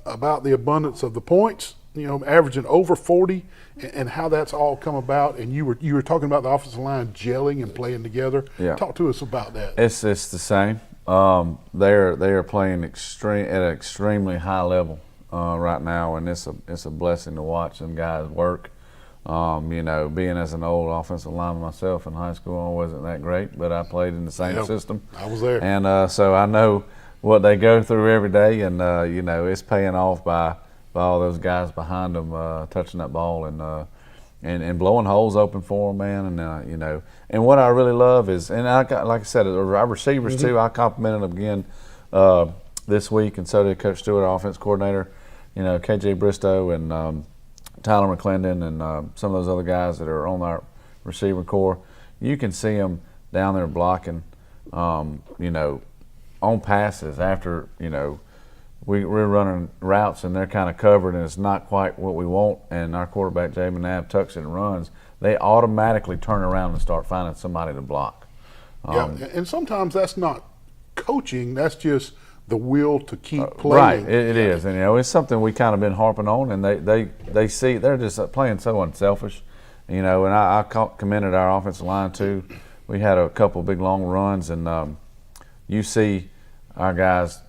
about the abundance of the points, averaging over 40, and how that's all come about. And you were talking about the offensive line gelling and playing together. Yeah. Talk to us about that. It's the same. They are playing at an extremely high level right now, and it's a blessing to watch them guys work. Being as an old offensive lineman myself in high school, I wasn't that great, but I played in the same system. I was there, and so I know what they go through every day, and it's paying off by all those guys behind them touching that ball and blowing holes open for them, man. And and what I really love is, and like I said, our receivers too. I complimented them again this week, and so did Coach Stewart, our offense coordinator. KJ Bristow and Tyler McClendon and some of those other guys that are on our receiver core. You can see them down there blocking, on passes after, we're running routes and they're kind of covered and it's not quite what we want, and our quarterback, Jay McNabb, tucks it and runs. They automatically turn around and start finding somebody to block. And sometimes that's not coaching, that's just the will to keep playing. Right, it is, and it's something we kind of been harping on, and they see they're just playing so unselfish, and I commended our offensive line too. We had a couple big long runs, and you see our guys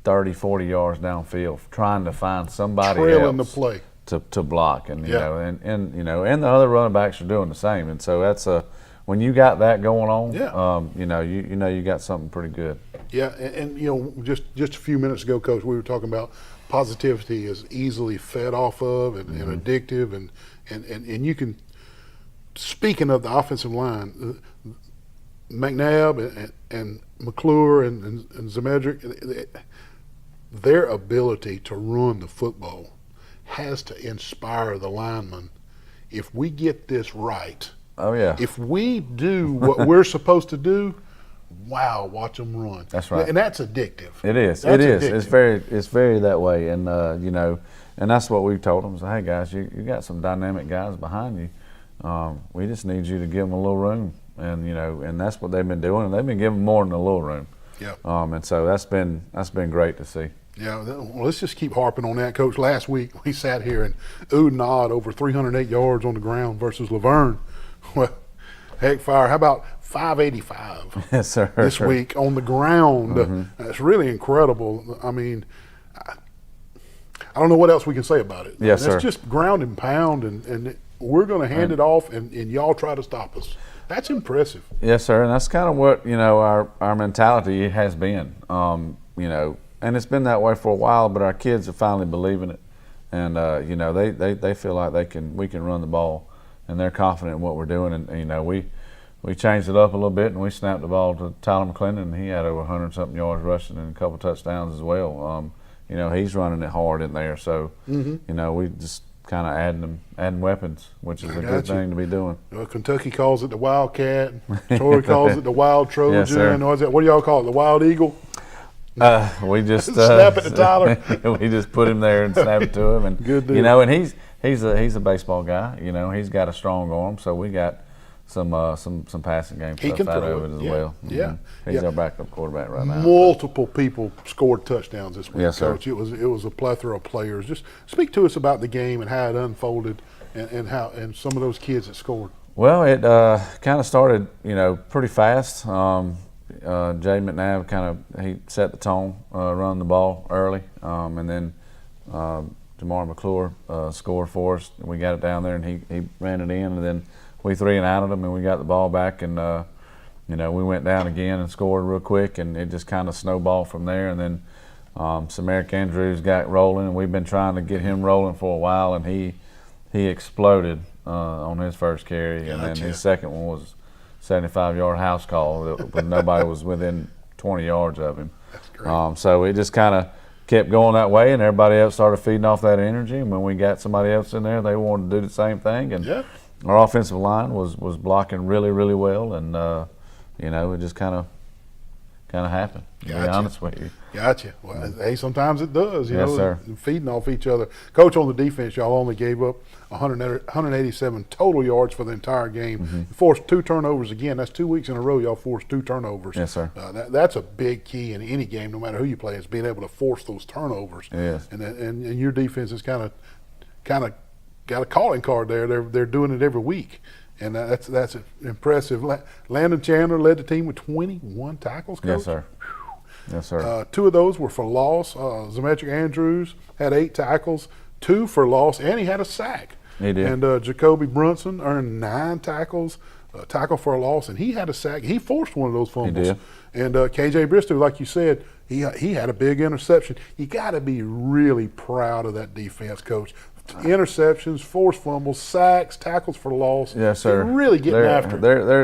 30, 40 yards downfield trying to find somebody trailing else the play to block, and and the other running backs are doing the same, and so that's when you got that going on, you got something pretty good. Yeah, and just a few minutes ago, Coach, we were talking about positivity is easily fed off of and addictive, and you can. Speaking of the offensive line, McNabb and McClure and Zemedrick, their ability to run the football has to inspire the linemen. If we get this right, if we do what we're supposed to do, wow, watch them run. That's right, and that's addictive. It is. That's addictive. It's very that way, and and that's what we've told them. So, hey guys, you got some dynamic guys behind you. We just need you to give them a little room, and and that's what they've been doing, and they've been giving more than a little room. Yeah. And so that's been great to see. Yeah. Well, let's just keep harping on that, Coach. Last week we sat here and oohed and awed over 308 yards on the ground versus Laverne. Well, heck, fire. How about 585? Yes, sir. This week on the ground. That's really incredible. I mean, I don't know what else we can say about it. Yes, sir. It's just ground and pound, and we're going to hand it off, and y'all try to stop us. That's impressive. Yes, sir, and that's kind of what our mentality has been. And it's been that way for a while, but our kids are finally believing it, and they feel like we can run the ball, and they're confident in what we're doing. And we changed it up a little bit, and we snapped the ball to Tyler McClendon, and he had over 100-something yards rushing and a couple touchdowns as well. He's running it hard in there, so we just kind of adding weapons, which is a good thing to be doing. Well, Kentucky calls it the Wildcat. Troy calls it the Wild Trojan. Yes, sir. What do y'all call it? The Wild Eagle? We just snap it to Tyler. We just put him there and snap it to him, and good deal. And he's a baseball guy. He's got a strong arm, so we got some passing game stuff out of it as well. Yeah, he's our backup quarterback right now. Multiple people scored touchdowns this week, yes, Coach. Sir. It was a plethora of players. Just speak to us about the game and how it unfolded, and some of those kids that scored. Well, it kind of started, pretty fast. Jay McNabb he set the tone, running the ball early, and then Jamar McClure scored for us. We got it down there, and he ran it in, and then we 3-and-outed them, and we got the ball back, and you know, we went down again and scored real quick, and it just kind of snowballed from there. And then Samaric Andrews got rolling, and we've been trying to get him rolling for a while, and he exploded on his first carry, and then his second one was 75-yard house call, but nobody was within 20 yards of him. That's great. So it just kind of kept going that way, and everybody else started feeding off that energy. And when we got somebody else in there, they wanted to do the same thing. And our offensive line was blocking really, really well, and you know, it just kind of happened. To be honest with you. Gotcha. Well, hey, sometimes it does. You Yes, know, sir. feeding off each other. Coach, on the defense, y'all only gave up 187 total yards for the entire game. Mm-hmm. Forced 2 turnovers again. That's 2 weeks in a row y'all forced 2 turnovers. Yes, sir. That's a big key in any game, no matter who you play, is being able to force those turnovers. Yes. And your defense has kind of got a calling card there. They're doing it every week. And that's impressive. Landon Chandler led the team with 21 tackles, Coach. Yes, sir. Yes, sir. 2 of those were for loss. Zemetric Andrews had 8 tackles, 2 for loss, and he had a sack. He did. And Jacoby Brunson earned 9 tackles, tackle for a loss, and he had a sack. He forced one of those fumbles. He did. And KJ Bristow, like you said, he had a big interception. You got to be really proud of that defense, Coach. Interceptions, forced fumbles, sacks, tackles for loss. Yes, sir. They're really getting after it.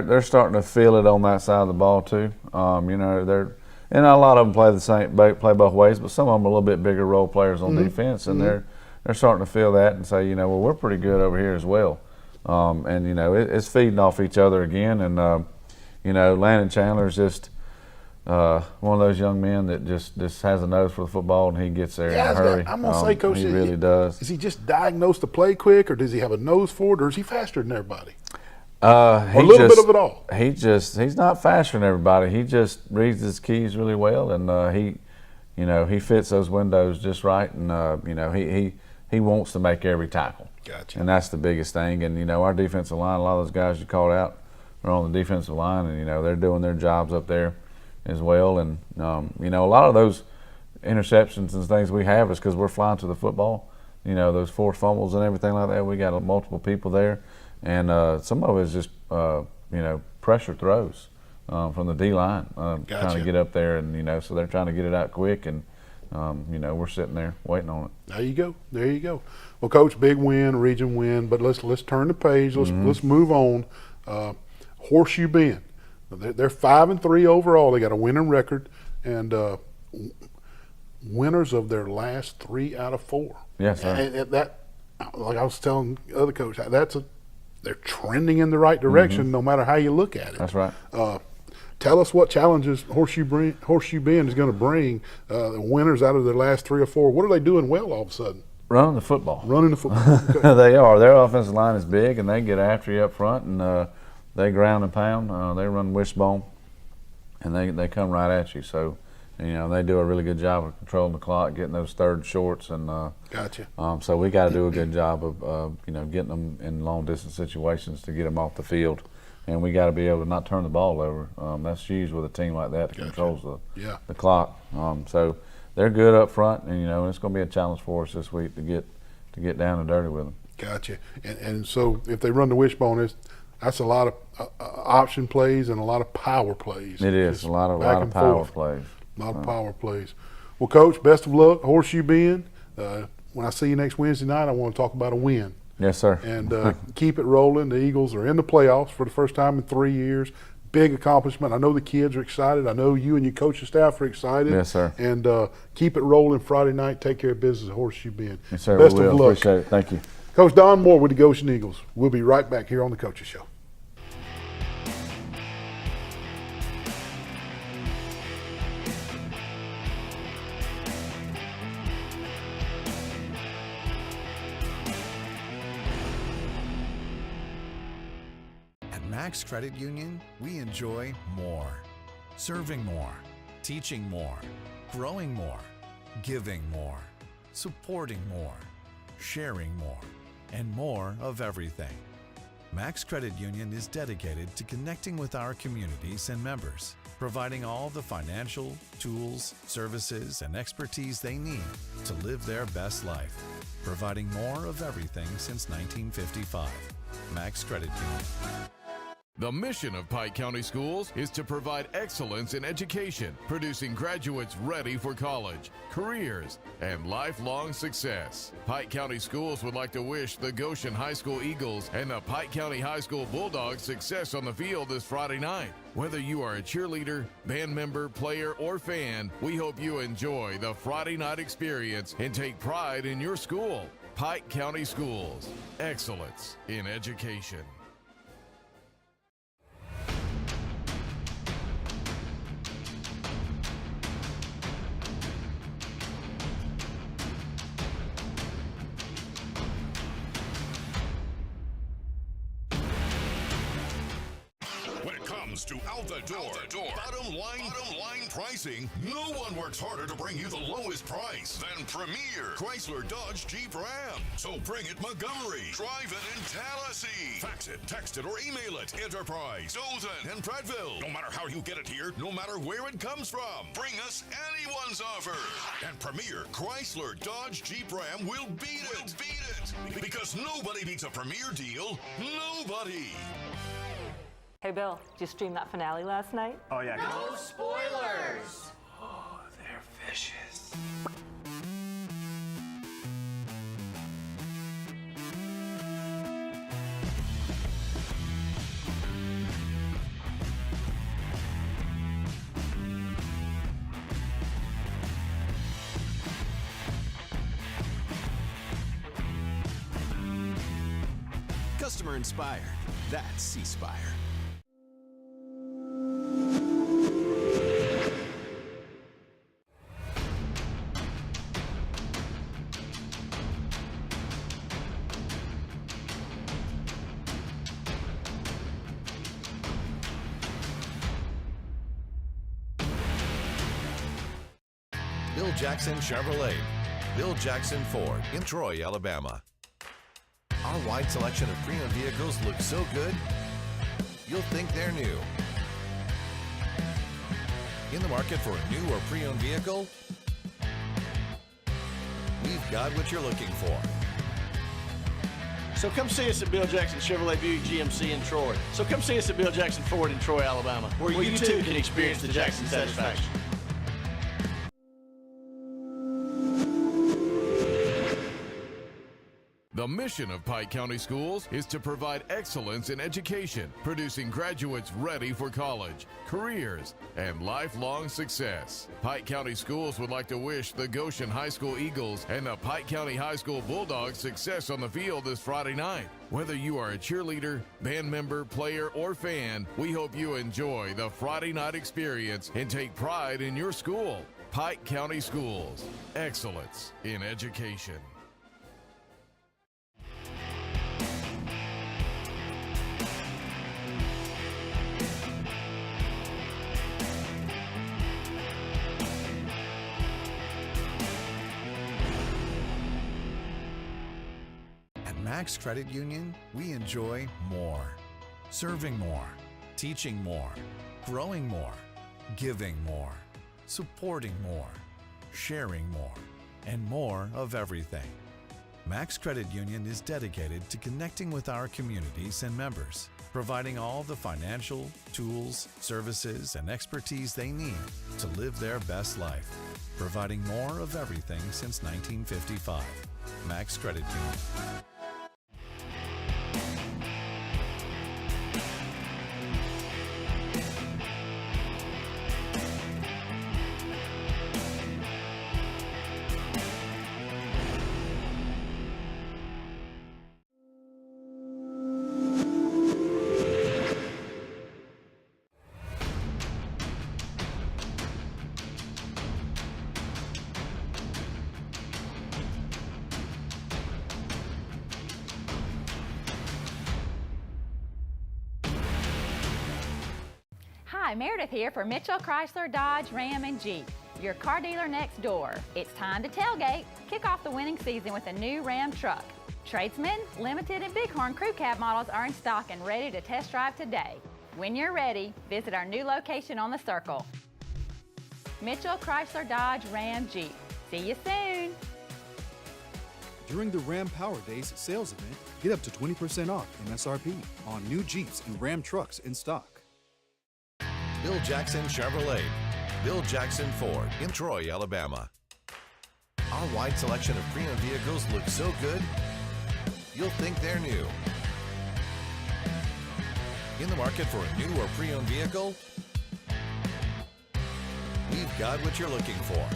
They're starting to feel it on that side of the ball too. You know, and a lot of them play both ways, but some of them are a little bit bigger role players on defense, and they're starting to feel that and say, you know, well, we're pretty good over here as well. And you know, it's feeding off each other again. And you know, Landon Chandler's just one of those young men that just has a nose for the football, and he gets there in a hurry. I'm gonna say, Coach, he really does. Is he just diagnosed to play quick, or does he have a nose for it, or is he faster than everybody? A little bit of it all. He's not faster than everybody. He just reads his keys really well, and he fits those windows just right, and you know, he wants to make every tackle. Gotcha. And that's the biggest thing. And you know, our defensive line, a lot of those guys you called out are on the defensive line, and you know, they're doing their jobs up there as well. And you know, a lot of those interceptions and things we have is because we're flying to the football. You know, those forced fumbles and everything like that. We got multiple people there. And some of it is just, you know, pressure throws from the D-line, trying to get up there, and, you know, so they're trying to get it out quick, and, you know, we're sitting there waiting on it. There you go. Well, Coach, big win, region win, but let's turn the page. Let's move on. Horseshoe Bend, they're 5-3 overall. They got a winning record, and winners of their last 3 out of 4. Yes, sir. And that, like I was telling the other coach, they're trending in the right direction, no matter how you look at it. That's right. Tell us what challenges Horseshoe Bend is going to bring the winners out of their last 3 or 4. What are they doing well all of a sudden? Running the football. Okay. They are. Their offensive line is big, and they get after you up front, and they ground and pound. They run wishbone, and they come right at you. So, you know, they do a really good job of controlling the clock, getting those third shorts, and gotcha. So we got to do a good job of you know, getting them in long distance situations to get them off the field, and we got to be able to not turn the ball over. That's huge with a team like that that controls the clock. So they're good up front, and you know, it's going to be a challenge for us this week to get down and dirty with them. Gotcha. And so if they run the wishbone, that's a lot of option plays and a lot of power plays. It is a lot of power plays. A lot of power plays. Well, Coach, best of luck, Horseshoe Bend. When I see you next Wednesday night, I want to talk about a win. Yes, sir. And keep it rolling. The Eagles are in the playoffs for the first time in 3 years. Big accomplishment. I know the kids are excited. I know you and your coaching staff are excited. Yes, sir. And keep it rolling Friday night. Take care of business at Horseshoe Bend. Yes, sir. Best we will. of luck. Appreciate it. Thank you. Coach Don Moore with the Goshen Eagles. We'll be right back here on the Coaches Show. Max Credit Union, we enjoy more. Serving more, teaching more, growing more, giving more, supporting more, sharing more, and more of everything. Max Credit Union is dedicated to connecting with our communities and members, providing all the financial, tools, services, and expertise they need to live their best life, providing more of everything since 1955. Max Credit Union. The mission of Pike County Schools is to provide excellence in education, producing graduates ready for college, careers, and lifelong success. Pike County Schools would like to wish the Goshen High School Eagles and the Pike County High School Bulldogs success on the field this Friday night. Whether you are a cheerleader, band member, player, or fan, we hope you enjoy the Friday night experience and take pride in your school. Pike County Schools, excellence in education. To out the door. Bottom line pricing. No one works harder to bring you the lowest price than Premier Chrysler Dodge Jeep Ram. So bring it Montgomery, drive it in Tallahassee, fax it, text it, or email it. Enterprise, Dothan, and Prattville. No matter how you get it here, no matter where it comes from, bring us anyone's offer. And Premier Chrysler Dodge Jeep Ram will beat it. Because nobody beats a Premier deal. Nobody. Hey, Bill, did you stream that finale last night? Oh, yeah. No spoilers! Oh, they're vicious. Customer inspired. That's C-Spire. Bill Jackson Chevrolet. Bill Jackson Ford in Troy, Alabama. Our wide selection of pre-owned vehicles looks so good, you'll think they're new. In the market for a new or pre-owned vehicle? We've got what you're looking for. So come see us at Bill Jackson Chevrolet Buick GMC in Troy. So come see us at Bill Jackson Ford in Troy, Alabama, where you too can experience the Jackson satisfaction. The mission of Pike County Schools is to provide excellence in education, producing graduates ready for college, careers, and lifelong success. Pike County Schools would like to wish the Goshen High School Eagles and the Pike County High School Bulldogs success on the field this Friday night. Whether you are a cheerleader, band member, player, or fan, we hope you enjoy the Friday night experience and take pride in your school. Pike County Schools, excellence in education. Max Credit Union, we enjoy more. Serving more, teaching more, growing more, giving more, supporting more, sharing more, and more of everything. Max Credit Union is dedicated to connecting with our communities and members, providing all the financial, tools, services, and expertise they need to live their best life, providing more of everything since 1955. Max Credit Union. Hi, Meredith here for Mitchell Chrysler Dodge Ram and Jeep, your car dealer next door. It's time to tailgate. Kick off the winning season with a new Ram truck. Tradesman, Limited, and Bighorn Crew Cab models are in stock and ready to test drive today. When you're ready, visit our new location on the Circle. Mitchell Chrysler Dodge Ram Jeep. See you soon. During the Ram Power Days sales event, get up to 20% off MSRP on new Jeeps and Ram trucks in stock. Bill Jackson Chevrolet, Bill Jackson Ford in Troy, Alabama. Our wide selection of pre-owned vehicles looks so good, you'll think they're new. In the market for a new or pre-owned vehicle? We've got what you're looking for.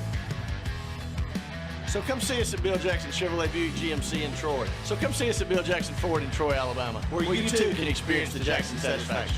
So come see us at Bill Jackson Chevrolet Buick GMC in Troy. So come see us at Bill Jackson Ford in Troy, Alabama, where you too can experience the Jackson satisfaction.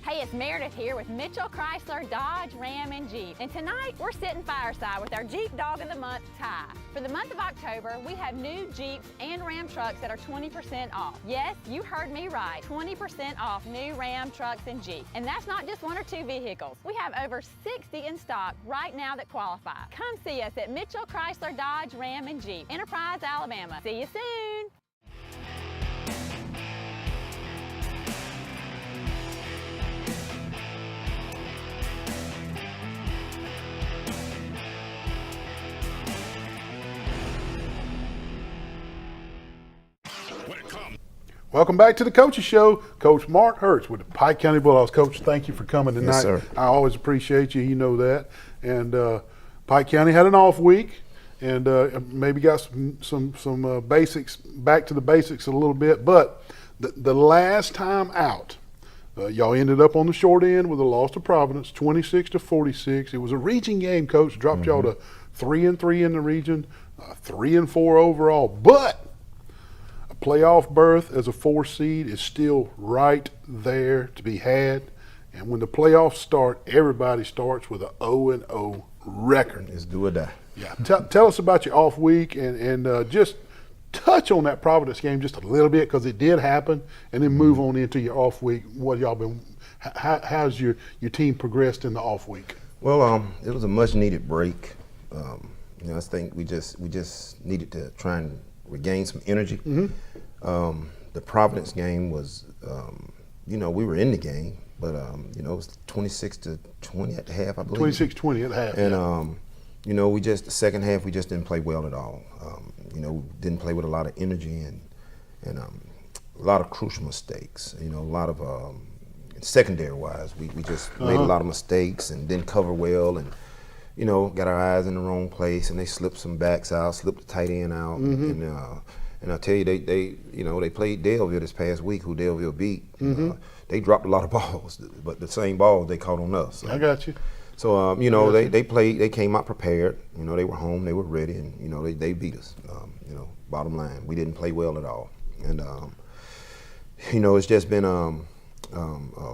Hey, it's Meredith here with Mitchell Chrysler, Dodge, Ram, and Jeep. And tonight, we're sitting fireside with our Jeep Dog of the Month, Ty. For the month of October, we have new Jeeps and Ram trucks that are 20% off. Yes, you heard me right, 20% off new Ram trucks and Jeep. And that's not just one or two vehicles. We have over 60 in stock right now that qualify. Come see us at Mitchell Chrysler, Dodge, Ram, and Jeep, Enterprise, Alabama. See you soon. Welcome back to the Coaches Show. Coach Mark Hertz with the Pike County Bulldogs. Coach, thank you for coming tonight. Yes, sir. I always appreciate you. You know that. And Pike County had an off week, and maybe got some basics, back to the basics a little bit. But the last time out, y'all ended up on the short end with a loss to Providence, 26-46. It was a region game, Coach. Dropped y'all to 3-3 in the region, 3-4 overall. But playoff berth as a 4 seed is still right there to be had. And when the playoffs start, everybody starts with an 0-0 record. It's do or die. Yeah. Tell us about your off week and just touch on that Providence game just a little bit, because it did happen, and then move on into your off week. What y'all been? How's your team progressed in the off week? Well, it was a much needed break. I think we just needed to try and regain some energy. Mm-hmm. The Providence game was, we were in the game, but it was 26-20 at the half, I believe. 26-20 at the half. And we just the second half we just didn't play well at all. Didn't play with a lot of energy and a lot of crucial mistakes. A lot of secondary wise, we just made a lot of mistakes and didn't cover well, and got our eyes in the wrong place, and they slipped some backs out, slipped the tight end out, and I tell you, they played Daleville this past week, who Daleville beat. They dropped a lot of balls, but the same balls they caught on us. So. I got you. So they played. They came out prepared. They were home. They were ready, and they beat us. Bottom line, we didn't play well at all, and it's just been a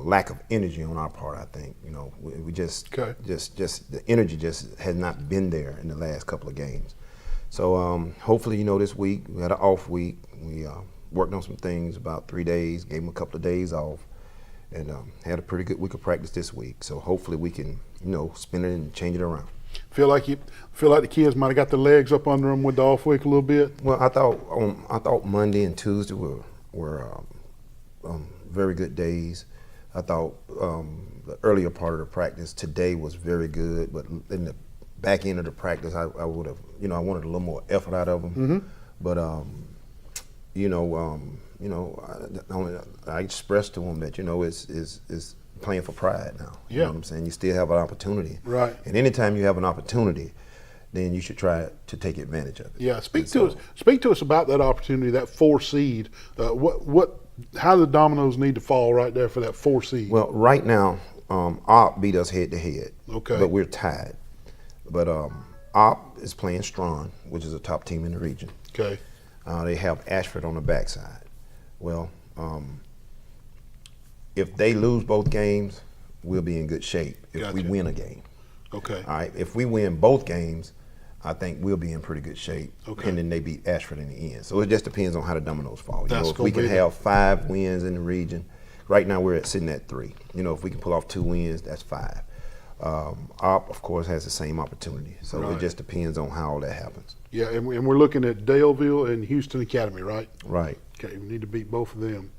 lack of energy on our part. I think we just the energy just has not been there in the last couple of games. So hopefully, this week we had an off week. We worked on some things about 3 days, gave them a couple of days off, and had a pretty good week of practice this week. So hopefully we can, spin it and change it around. Feel like the kids might have got their legs up under them with the off week a little bit. Well, I thought Monday and Tuesday were very good days. I thought the earlier part of the practice today was very good, but in the back end of the practice, I would have, I wanted a little more effort out of them. But I expressed to them that it's playing for pride now. You know what I'm saying? You still have an opportunity. Right. And anytime you have an opportunity, then you should try to take advantage of it. Yeah. Speak to us about that opportunity, that 4 seed. How the dominoes need to fall right there for that 4 seed? Well, right now, Op beat us head to head. Okay. But we're tied. But Op is playing strong, which is a top team in the region. Okay. They have Ashford on the backside. Well, if they lose both games, we'll be in good shape if we win a game. Okay. All right. If we win both games, I think we'll be in pretty good shape. Okay. And then they beat Ashford in the end. So it just depends on how the dominoes fall. If we can have 5 wins in the region, right now we're sitting at 3. If we can pull off 2 wins, that's 5. Op, of course, has the same opportunity. So it just depends on how all that happens. Yeah, and we're looking at Daleville and Houston Academy, right? Right. Okay, we need to beat both of them.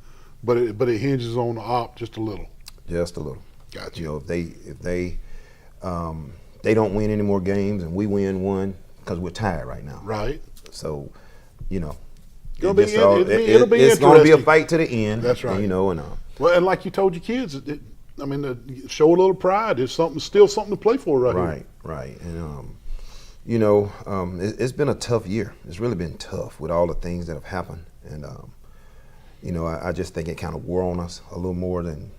But it hinges on Op just a little. Just a little. Gotcha. If they they don't win any more games and we win one because we're tired right now. Right. So, you know, it'll be it's interesting. going to be a fight to the end. That's right. You know, and well, and like you told your kids, show a little pride. It's still something to play for right here. Right. And you know, it's been a tough year. It's really been tough with all the things that have happened, and you know, I just think it kind of wore on us a little more than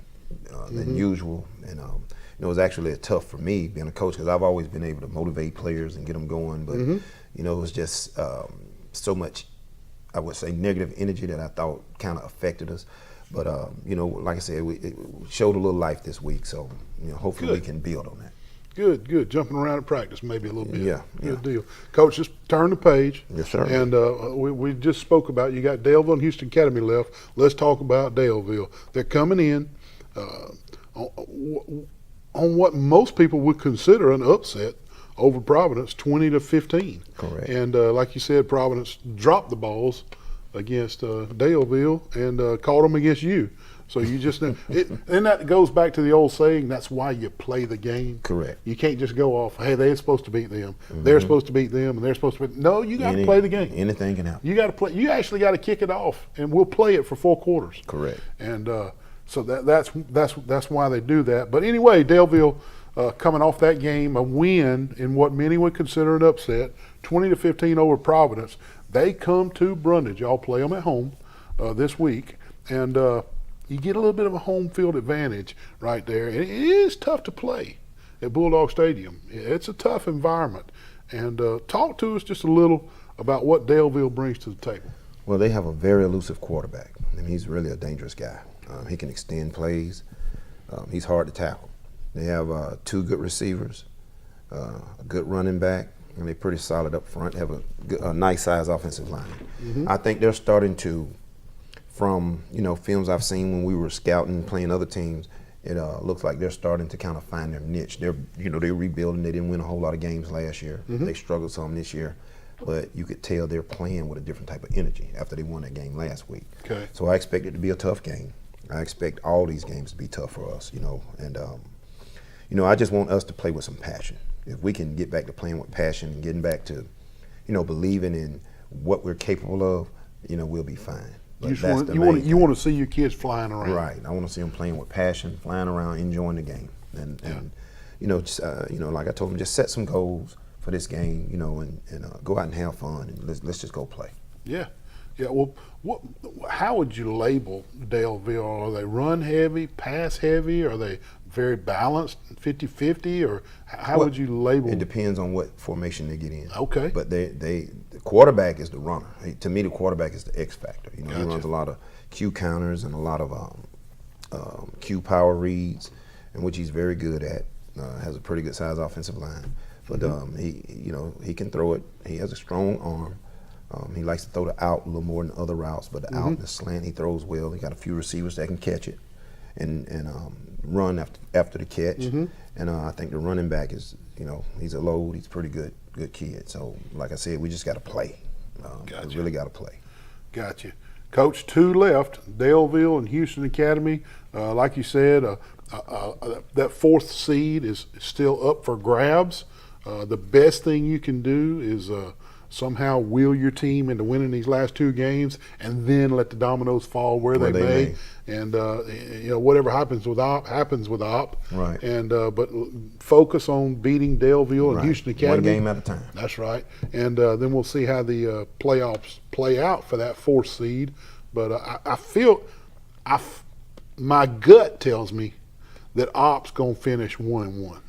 usual. And you know, it was actually tough for me being a coach because I've always been able to motivate players and get them going, but you know, it was just so much, I would say, negative energy that I thought kind of affected us. But you know, like I said, it showed a little life this week, so you know, hopefully we can build on that. Good. Jumping around at practice maybe a little bit. Yeah. Good deal. Coach, just turn the page. Yes, sir. And we just spoke about, you got Daleville and Houston Academy left. Let's talk about Daleville. They're coming in on what most people would consider an upset over Providence, 20-15. Correct. And like you said, Providence dropped the balls against Daleville and caught them against you. So you just and that goes back to the old saying, that's why you play the game. Correct. You can't just go off, hey, they're supposed to beat them. They're supposed to beat them, and they're supposed to beat. No, you got to play the game. Anything can happen. You got to play. You actually got to kick it off, and we'll play it for 4 quarters. Correct. And so that's why they do that. But anyway, Daleville coming off that game, a win in what many would consider an upset, 20-15 over Providence. They come to Brundage. Y'all play them at home this week, and you get a little bit of a home field advantage right there. And it is tough to play at Bulldog Stadium. It's a tough environment. And talk to us just a little about what Daleville brings to the table. Well, they have a very elusive quarterback. I mean, he's really a dangerous guy. He can extend plays. He's hard to tackle. They have 2 good receivers, a good running back, and they're pretty solid up front. They have a nice size offensive line. I think they're starting to, from films I've seen when we were scouting, playing other teams, it looks like they're starting to kind of find their niche. They're rebuilding. They didn't win a whole lot of games last year. They struggled some this year, but you could tell they're playing with a different type of energy after they won that game last week. Okay. So I expect it to be a tough game. I expect all these games to be tough for us, and I just want us to play with some passion. If we can get back to playing with passion and getting back to, believing in what we're capable of, we'll be fine. But you want to see your kids flying around. Right. I want to see them playing with passion, flying around, enjoying the game, and like I told them, just set some goals for this game, and go out and have fun, and let's just go play. Yeah. Well, how would you label Daleville? Are they run heavy, pass heavy? Are they very balanced, 50-50, or how would you label? It depends on what formation they get in. Okay. But the quarterback is the runner. To me, the quarterback is the X factor. He runs a lot of Q counters and a lot of Q power reads, and which he's very good at. Has a pretty good size offensive line, but he can throw it. He has a strong arm. He likes to throw the out a little more than other routes, but the out and the slant he throws well. He got a few receivers that can catch it and run after the catch. And I think the running back is, he's a load. He's a pretty good kid. So, like I said, we just got to play. Gotcha. We really got to play. Gotcha. Coach, 2 left, Daleville and Houston Academy. Like you said, that 4th seed is still up for grabs. The best thing you can do is somehow wheel your team into winning these last 2 games, and then let the dominoes fall where they may. And whatever happens with op. Right. And but focus on beating Daleville and Houston Academy. 1 game at a time. That's right. And then we'll see how the playoffs play out for that 4th seed. But I feel, my gut tells me that Op's gonna finish 1-1.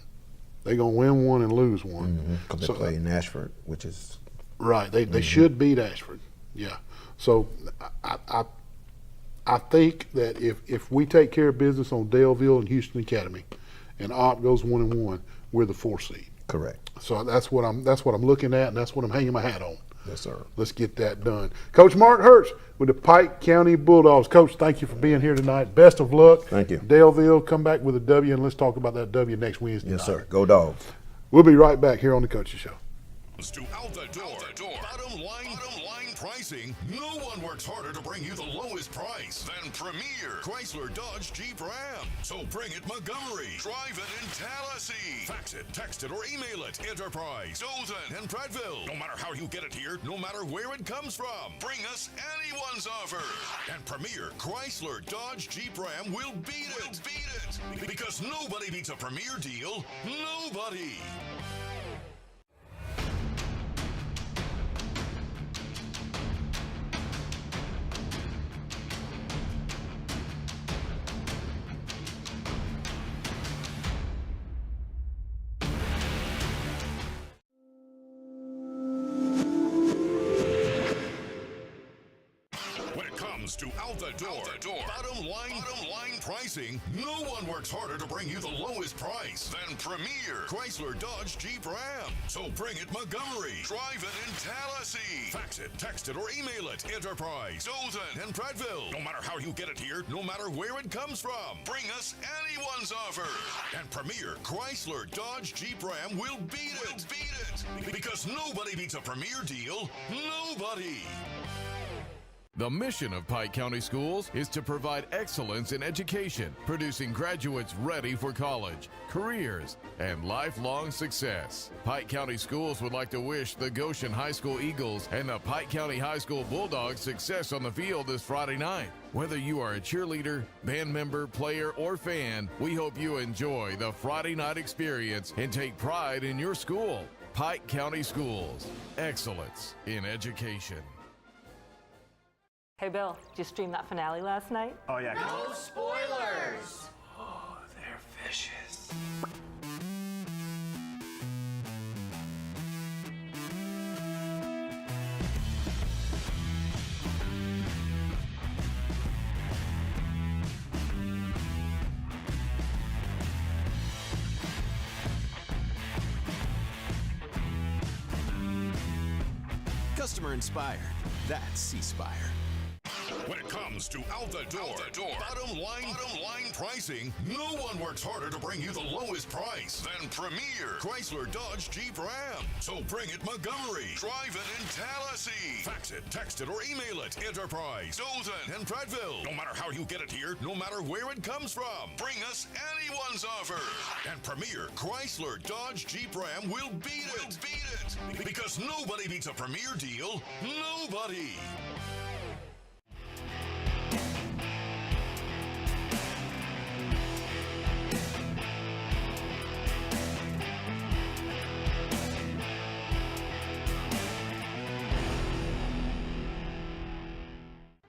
They're gonna win 1 and lose 1. Because they play in Ashford, which is. Right, they should beat Ashford, yeah. So I think that if we take care of business on Daleville and Houston Academy, and Op goes 1-1, we're the 4th seed. Correct. So that's what I'm looking at, and that's what I'm hanging my hat on. Yes, sir. Let's get that done. Coach Mark Hertz with the Pike County Bulldogs. Coach, thank you for being here tonight. Best of luck. Thank you. Daleville, come back with a W, and let's talk about that W next Wednesday. Yes, sir. Go Dogs. We'll be right back here on the Coaches Show. To out the door. Bottom line pricing. No one works harder to bring you the lowest price than Premier Chrysler Dodge Jeep Ram. So bring it Montgomery. Drive it in Tallahassee. Fax it, text it, or email it. Enterprise, Dothan, and Prattville. No matter how you get it here, no matter where it comes from, bring us anyone's offer. And Premier Chrysler Dodge Jeep Ram will beat it. Because nobody beats a Premier deal. Nobody. To out the door. Bottom line pricing. No one works harder to bring you the lowest price than Premier Chrysler Dodge Jeep Ram. So bring it Montgomery. Drive it in Tallahassee. Fax it, text it, or email it. Enterprise, Dothan, and Prattville. No matter how you get it here, no matter where it comes from, bring us anyone's offer. And Premier Chrysler Dodge Jeep Ram will beat it. Because nobody beats a Premier deal. Nobody. The mission of Pike County Schools is to provide excellence in education, producing graduates ready for college, careers, and lifelong success. Pike County Schools would like to wish the Goshen High School Eagles and the Pike County High School Bulldogs success on the field this Friday night. Whether you are a cheerleader, band member, player, or fan, we hope you enjoy the Friday night experience and take pride in your school. Pike County Schools, excellence in education. Hey, Bill, did you stream that finale last night? Oh, yeah. No spoilers! Oh, they're vicious. Customer inspired. That's C-Spire. When it comes to out the door. Bottom line pricing. No one works harder to bring you the lowest price than Premier Chrysler Dodge Jeep Ram. So bring it Montgomery. Drive it in Tallahassee. Fax it, text it, or email it. Enterprise, Dothan, and Prattville. No matter how you get it here, no matter where it comes from, bring us anyone's offer. And Premier Chrysler Dodge Jeep Ram will beat it. Because nobody beats a Premier deal. Nobody.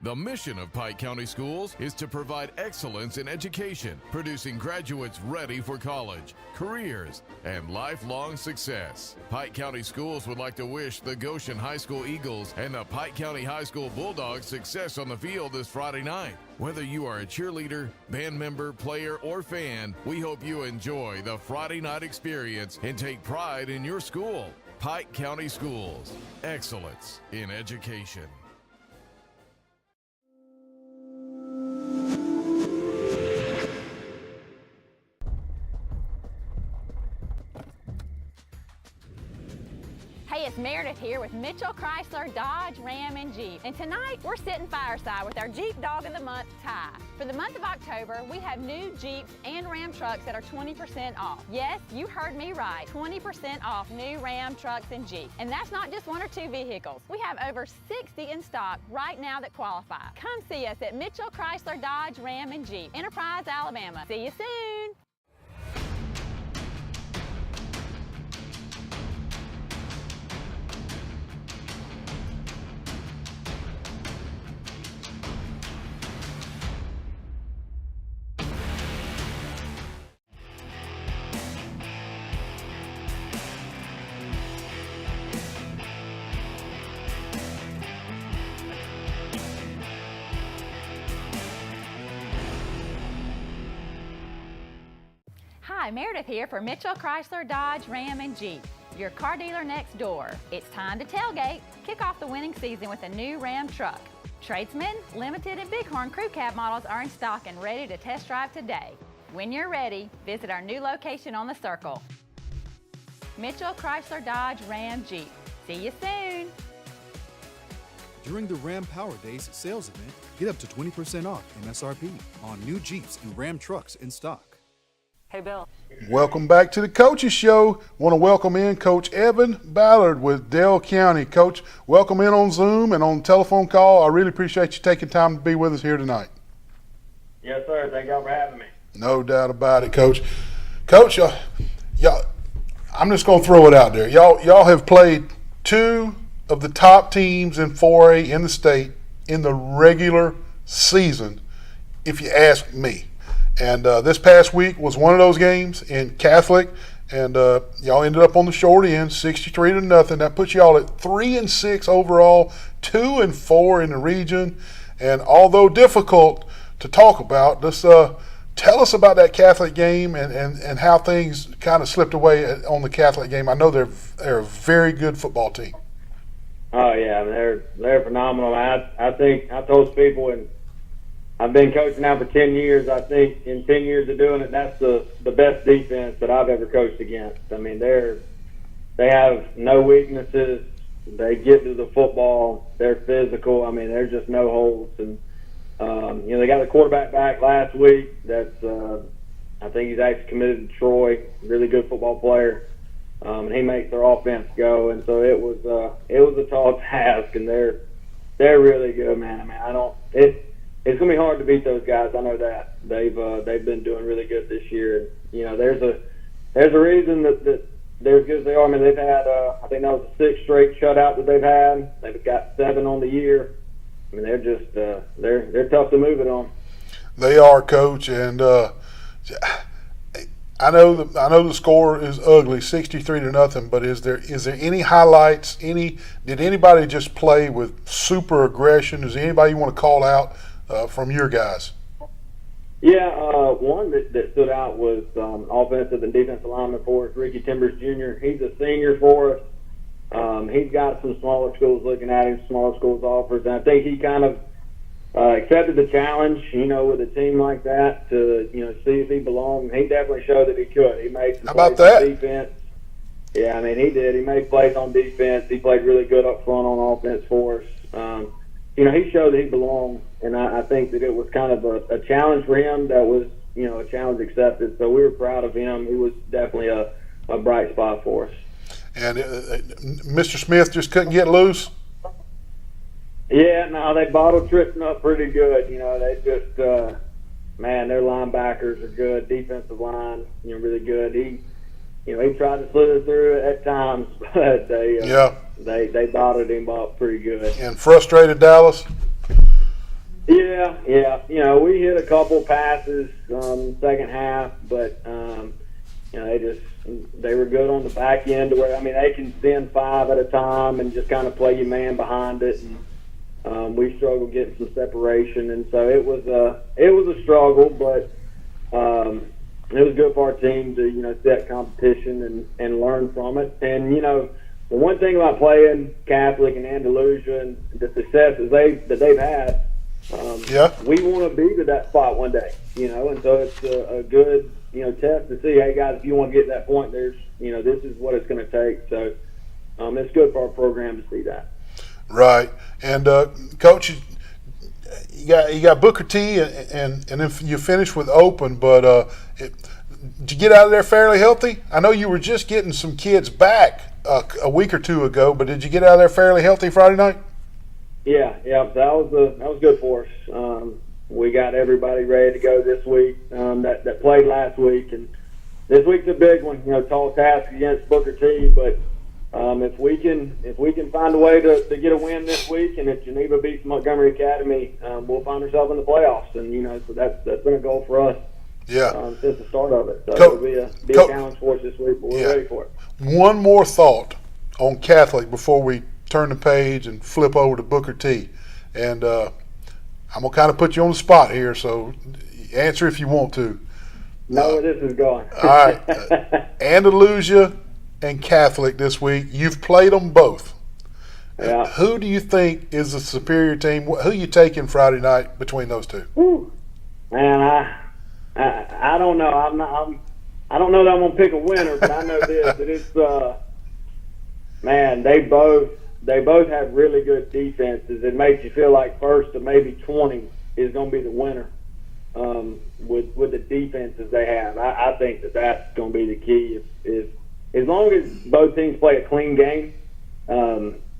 The mission of Pike County Schools is to provide excellence in education, producing graduates ready for college, careers, and lifelong success. Pike County Schools would like to wish the Goshen High School Eagles and the Pike County High School Bulldogs success on the field this Friday night. Whether you are a cheerleader, band member, player, or fan, we hope you enjoy the Friday night experience and take pride in your school. Pike County Schools, excellence in education. Hey, it's Meredith here with Mitchell Chrysler, Dodge, Ram, and Jeep. And tonight, we're sitting fireside with our Jeep Dog of the Month, Ty. For the month of October, we have new Jeeps and Ram trucks that are 20% off. Yes, you heard me right, 20% off new Ram trucks and Jeep. And that's not just one or two vehicles. We have over 60 in stock right now that qualify. Come see us at Mitchell Chrysler, Dodge, Ram, and Jeep, Enterprise, Alabama. See you soon. Hi, Meredith here for Mitchell Chrysler, Dodge, Ram, and Jeep, your car dealer next door. It's time to tailgate. Kick off the winning season with a new Ram truck. Tradesman, Limited, and Bighorn Crew Cab models are in stock and ready to test drive today. When you're ready, visit our new location on the Circle. Mitchell Chrysler, Dodge, Ram, Jeep. See you soon. During the Ram Power Days sales event, get up to 20% off MSRP on new Jeeps and Ram trucks in stock. Hey, Bill. Welcome back to the Coaches Show. Want to welcome in Coach Evan Ballard with Dale County. Coach, welcome in on Zoom and on telephone call. I really appreciate you taking time to be with us here tonight. Yes, sir. Thank y'all for having me. No doubt about it, Coach. Coach, y'all, I'm just going to throw it out there. Y'all have played two of the top teams in 4A in the state in the regular season, if you ask me. And this past week was one of those games in Catholic, and y'all ended up on the short end, 63-0. That puts y'all at 3-6 overall, 2-4 in the region. And although difficult to talk about, just tell us about that Catholic game and how things kind of slipped away on the Catholic game. I know they're a very good football team. Oh yeah, I mean, they're phenomenal. I think I told people, and I've been coaching now for 10 years. I think in 10 years of doing it, that's the best defense that I've ever coached against. I mean, they have no weaknesses. They get to the football. They're physical. I mean, there's just no holes. And they got the quarterback back last week. That's I think he's actually committed to Troy. Really good football player, and he makes their offense go. And so it was a tall task, and they're really good, man. I mean, it's gonna be hard to beat those guys. I know that they've been doing really good this year. And, there's a reason that they're as good as they are. I mean, they've had I think that was the 6th straight shutout that they've had. They've got 7 on the year. I mean, they're just they're tough to move it on. They are, Coach, and I know the score is ugly, 63-0. But is there any highlights? Did anybody just play with super aggression? Is there anybody you want to call out from your guys? Yeah, one that stood out was offensive and defensive lineman for us, Ricky Timbers Jr. He's a senior for us. He's got some smaller schools looking at him, smaller schools offers, and I think he kind of accepted the challenge, with a team like that to, see if he belonged. He definitely showed that he could. He made some plays on defense. Yeah, I mean, he did. He made plays on defense. He played really good up front on offense for us. He showed that he belonged, and I think that it was kind of a challenge for him that was, a challenge accepted. So we were proud of him. He was definitely a bright spot for us. And Mr. Smith just couldn't get loose? Yeah, no, they bottle tripped him up pretty good. They just, their linebackers are good. Defensive line, really good. He tried to slither through it at times, but they bottled him up pretty good. And frustrated Dallas? Yeah. We hit a couple passes second half, but they were good on the back end to where, they can send 5 at a time and just kind of play your man behind it. And we struggled getting some separation, and so it was a struggle, but it was good for our team to set competition and learn from it. And the one thing about playing Catholic and Andalusia and the successes that they've had, we want to be to that spot one day. And so it's a good test to see, hey guys, if you want to get to that point, there's this is what it's going to take. So it's good for our program to see that. Right. And Coach, you got Booker T, and then you finished with Open, but did you get out of there fairly healthy? I know you were just getting some kids back a week or two ago, but did you get out of there fairly healthy Friday night? Yeah, that was good for us. We got everybody ready to go this week that played last week, and this week's a big one. Tall task against Booker T, but if we can find a way to get a win this week, and if Geneva beats Montgomery Academy, we'll find ourselves in the playoffs, and so that's been a goal for us. Since the start of it. So it'll be a challenge for us this week, but we're ready for it. One more thought on Catholic before we turn the page and flip over to Booker T. And I'm going to kind of put you on the spot here, so answer if you want to. Know where this is going. All right. Andalusia and Catholic this week. You've played them both. Yeah. Who do you think is the superior team? Who you taking Friday night between those two? Whew. Man, I don't know. I don't know that I'm gonna pick a winner, but I know this. That man, they both have really good defenses. It makes you feel like first to maybe 20 is going to be the winner with the defenses they have. I think that's going to be the key. If as long as both teams play a clean game,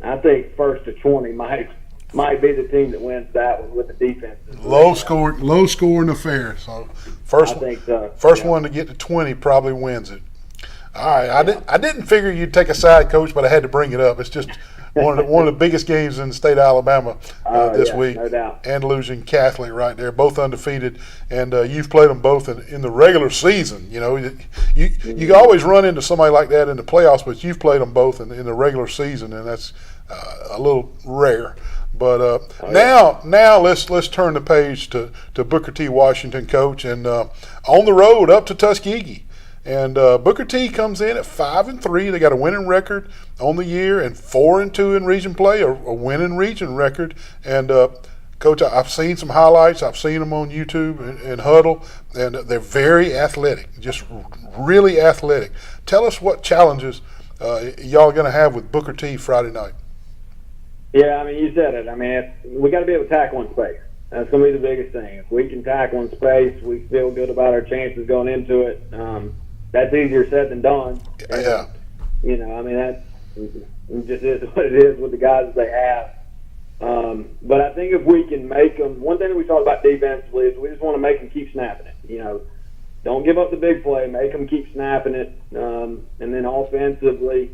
I think first to 20 might be the team that wins that one with the defenses. Low scoring affair. So first one to get to 20 probably wins it. All right, I didn't figure you'd take a side, Coach, but I had to bring it up. It's just one of the biggest games in the state of Alabama this week. No doubt. Andalusian Catholic right there, both undefeated, and you've played them both in the regular season. You know, you always run into somebody like that in the playoffs, but you've played them both in the regular season, and that's a little rare. But now let's turn the page to Booker T. Washington, Coach, and on the road up to Tuskegee. And Booker T comes in at 5-3. They got a winning record on the year, and 4-2 in region play, a winning region record. And Coach, I've seen some highlights. I've seen them on YouTube and Huddle, and they're very athletic, just really athletic. Tell us what challenges y'all are going to have with Booker T Friday night. Yeah, I mean, you said it. I mean, we got to be able to tackle in space. That's going to be the biggest thing. If we can tackle in space, we feel good about our chances going into it. That's easier said than done. Yeah. You know, I mean, it just is what it is with the guys that they have. But I think if we can make them, one thing that we talked about defensively is we just want to make them keep snapping it. You know, don't give up the big play, make them keep snapping it. And then offensively,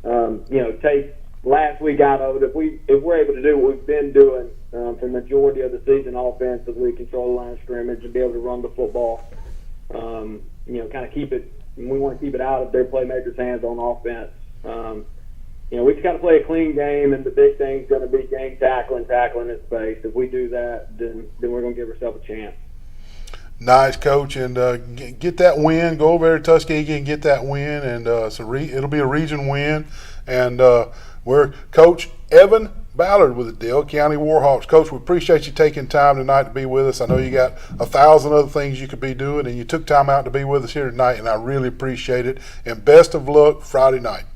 you know, take last week out of it. If we're able to do what we've been doing for the majority of the season offensively, control the line of scrimmage and be able to run the football, you know, kind of keep it. We want to keep it out of their playmakers' hands on offense. You know, we just got to play a clean game, and the big thing's going to be game tackling in space. If we do that, then we're going to give ourselves a chance. Nice, Coach, and get that win. Go over there to Tuskegee and get that win, and it'll be a region win. And we're Coach Evan Ballard with the Dale County Warhawks. Coach, we appreciate you taking time tonight to be with us. I know you got 1,000 other things you could be doing, and you took time out to be with us here tonight, and I really appreciate it. And best of luck Friday night.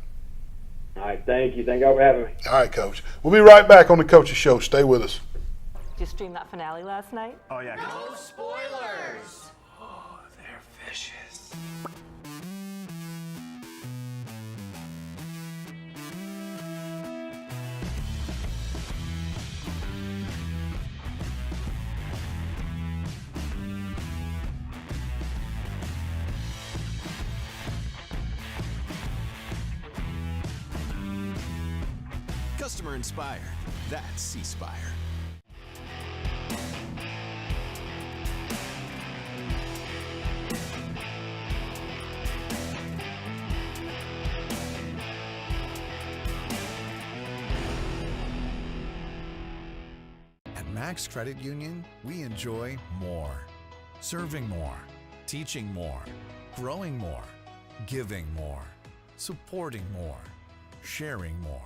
All right, thank you. Thank y'all for having me. All right, Coach. We'll be right back on the Coaches Show. Stay with us. Did you stream that finale last night? Oh, yeah. No spoilers. Oh, they're vicious. Customer inspired. That's C-Spire. At Max Credit Union, we enjoy more. Serving more, teaching more, growing more, giving more, supporting more, sharing more,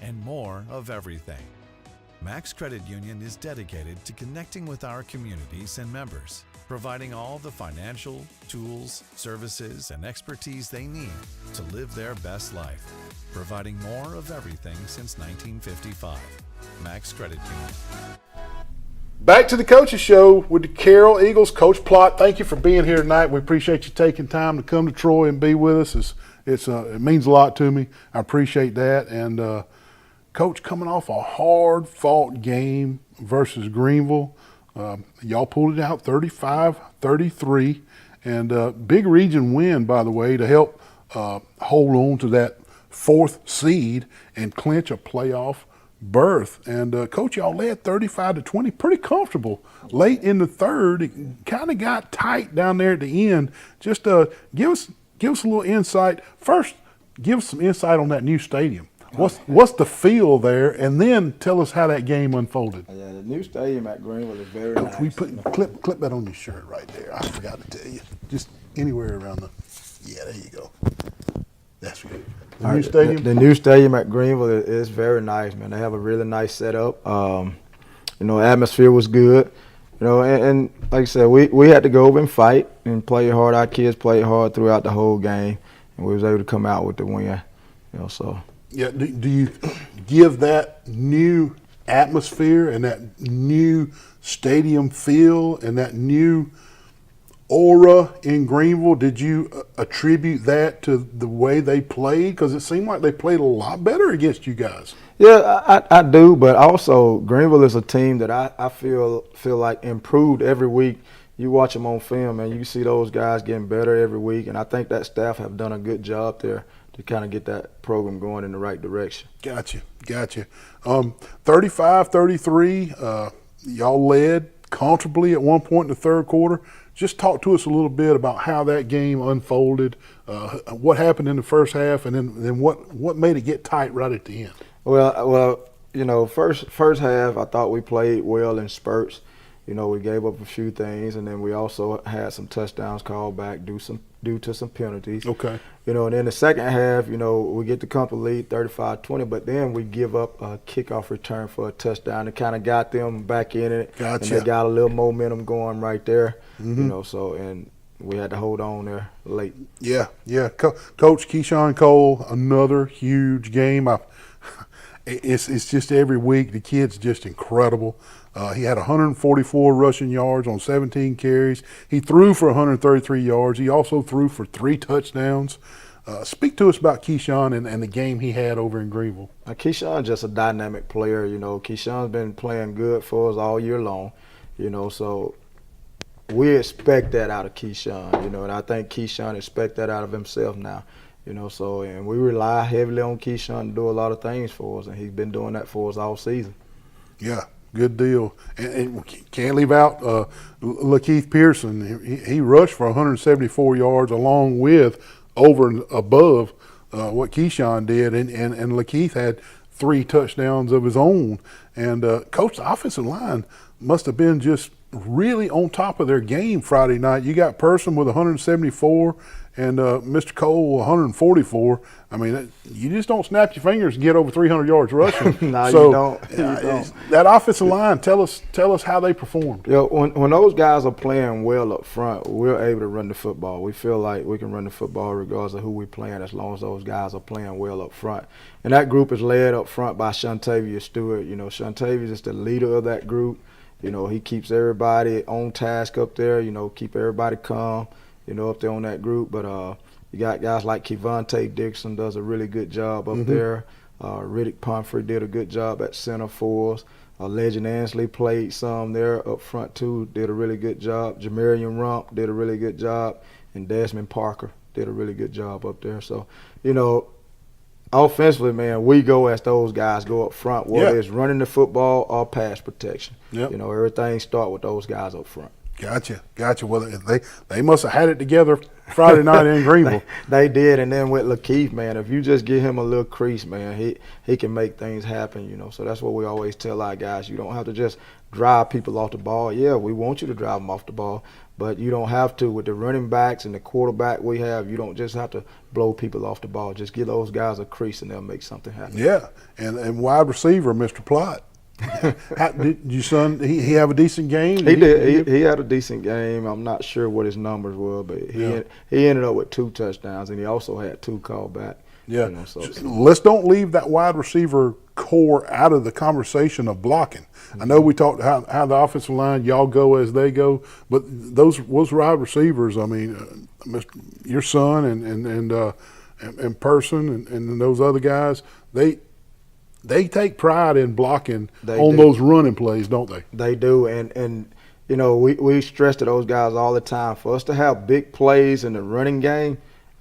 and more of everything. Max Credit Union is dedicated to connecting with our communities and members, providing all the financial, tools, services, and expertise they need to live their best life, providing more of everything since 1955. Max Credit Union. Back to the Coaches Show with the Carroll Eagles. Coach Plott, thank you for being here tonight. We appreciate you taking time to come to Troy and be with us. It means a lot to me. I appreciate that. And Coach, coming off a hard-fought game versus Greenville, y'all pulled it out 35-33, and big region win, by the way, to help hold on to that 4th seed and clinch a playoff berth. And Coach, y'all led 35-20, pretty comfortable. Late in the third, it kind of got tight down there at the end. Just give us a little insight. First, give us some insight on that new stadium. What's the feel there, and then tell us how that game unfolded. Yeah, the new stadium at Greenville is very Coach, nice. we clip that on your shirt right there. I forgot to tell you. Just anywhere around there you go. That's good. The new stadium? The new stadium at Greenville is very nice, man. They have a really nice setup. You know, atmosphere was good. You know, and like I said, we had to go over and fight and play hard. Our kids played hard throughout the whole game, and we was able to come out with the win. You know, so. Yeah. Do you give that new atmosphere and that new stadium feel and that new aura in Greenville, did you attribute that to the way they played? Because it seemed like they played a lot better against you guys. Yeah, I do, but also Greenville is a team that I feel like improved every week. You watch them on film, and you see those guys getting better every week, and I think that staff have done a good job there to kind of get that program going in the right direction. Gotcha. 35-33, y'all led comfortably at one point in the third quarter. Just talk to us a little bit about how that game unfolded, what happened in the first half, and then what made it get tight right at the end. Well, you know, first half I thought we played well in spurts. You know, we gave up a few things, and then we also had some touchdowns called back due to some penalties. Okay. You know, and then the second half, you know, we get the comfortable lead 35-20, but then we give up a kickoff return for a touchdown. It kind of got them back in it. Gotcha. And they got a little momentum going right there. Mm-hmm. You know, so, and we had to hold on there late. Yeah. Coach Keyshawn Cole, another huge game. It's just every week. The kid's just incredible. He had 144 rushing yards on 17 carries. He threw for 133 yards. He also threw for 3 touchdowns. Speak to us about Keyshawn and the game he had over in Greenville. Keyshawn's just a dynamic player. You know, Keyshawn's been playing good for us all year long. You know, so we expect that out of Keyshawn. You know, and I think Keyshawn expects that out of himself now. You know, so, and we rely heavily on Keyshawn to do a lot of things for us, and he's been doing that for us all season. Yeah, good deal. And can't leave out Lakeith Pearson. He rushed for 174 yards along with over and above what Keyshawn did, and Lakeith had 3 touchdowns of his own. And Coach, the offensive line must have been just really on top of their game Friday night. You got Pearson with 174 and Mr. Cole 144. I mean, you just don't snap your fingers and get over 300 yards rushing. No, so, you don't. That offensive line, tell us how they performed. Yeah, when those guys are playing well up front, we're able to run the football. We feel like we can run the football regardless of who we're playing, as long as those guys are playing well up front. And that group is led up front by Shantavia Stewart. You know, Shantavia is the leader of that group. You know, he keeps everybody on task up there, you know, keep everybody calm, you know, up there on that group. But you got guys like Kevontae Dixon does a really good job up there. Riddick Pumphrey did a good job at center for us. Legend Ansley played some there up front too, did a really good job. Jamarian Rump did a really good job. And Desmond Parker did a really good job up there. So, you know, offensively, man, we go as those guys go up front, whether it's running the football or pass protection. Yep. You know, everything start with those guys up front. Gotcha. Well, they must have had it together Friday night in Greenville. They did, and then with Lakeith, man, if you just give him a little crease, man, he can make things happen, you know. So that's what we always tell our guys. You don't have to just drive people off the ball. Yeah, we want you to drive them off the ball, but you don't have to. With the running backs and the quarterback we have, you don't just have to blow people off the ball. Just give those guys a crease and they'll make something happen. Yeah, and wide receiver, Mr. Plott. Did your son, he have a decent game? He did. He had a decent game. I'm not sure what his numbers were, but he ended up with 2 touchdowns, and he also had 2 callback. Yeah. You know, so. Let's don't leave that wide receiver core out of the conversation of blocking. I know we talked how the offensive line, y'all go as they go, but those wide receivers, I mean, your son and Person and those other guys, they take pride in blocking those running plays, don't they? They do, and you know, we stress to those guys all the time. For us to have big plays in the running game,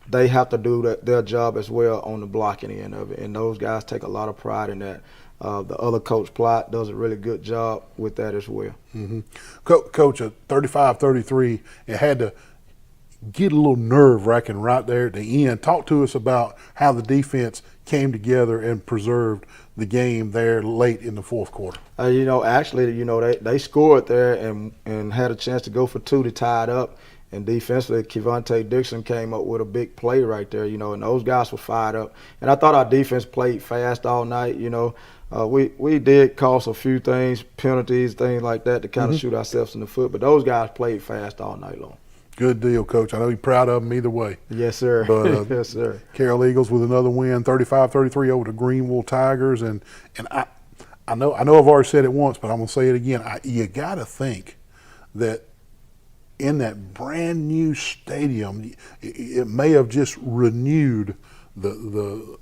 they have to do their job as well on the blocking end of it, and those guys take a lot of pride in that. The other coach, Plott, does a really good job with that as well. Mm-hmm. Coach, at 35-33, it had to get a little nerve-wracking right there at the end. Talk to us about how the defense came together and preserved the game there late in the fourth quarter. You know, actually, you know, they scored there and had a chance to go for 2 to tie it up. And defensively, Kevontae Dixon came up with a big play right there, you know, and those guys were fired up. And I thought our defense played fast all night, you know. We did cost a few things, penalties, things like that, to kind of shoot ourselves in the foot, but those guys played fast all night long. Good deal, Coach. I know you're proud of them either way. Yes, sir. But, yes, sir. Carroll Eagles with another win, 35-33 over the Greenville Tigers. And I know I've already said it once, but I'm going to say it again. You got to think that in that brand new stadium, it may have just renewed the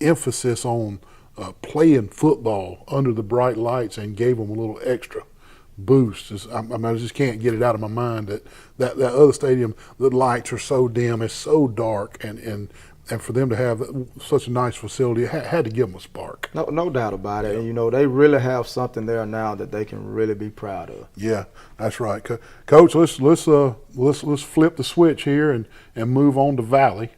emphasis on playing football under the bright lights and gave them a little extra boost. I just can't get it out of my mind that other stadium, the lights are so dim, it's so dark, and for them to have such a nice facility, it had to give them a spark. No doubt about it. And, they really have something there now that they can really be proud of. Yeah, that's right. Coach, let's flip the switch here and move on to Valley.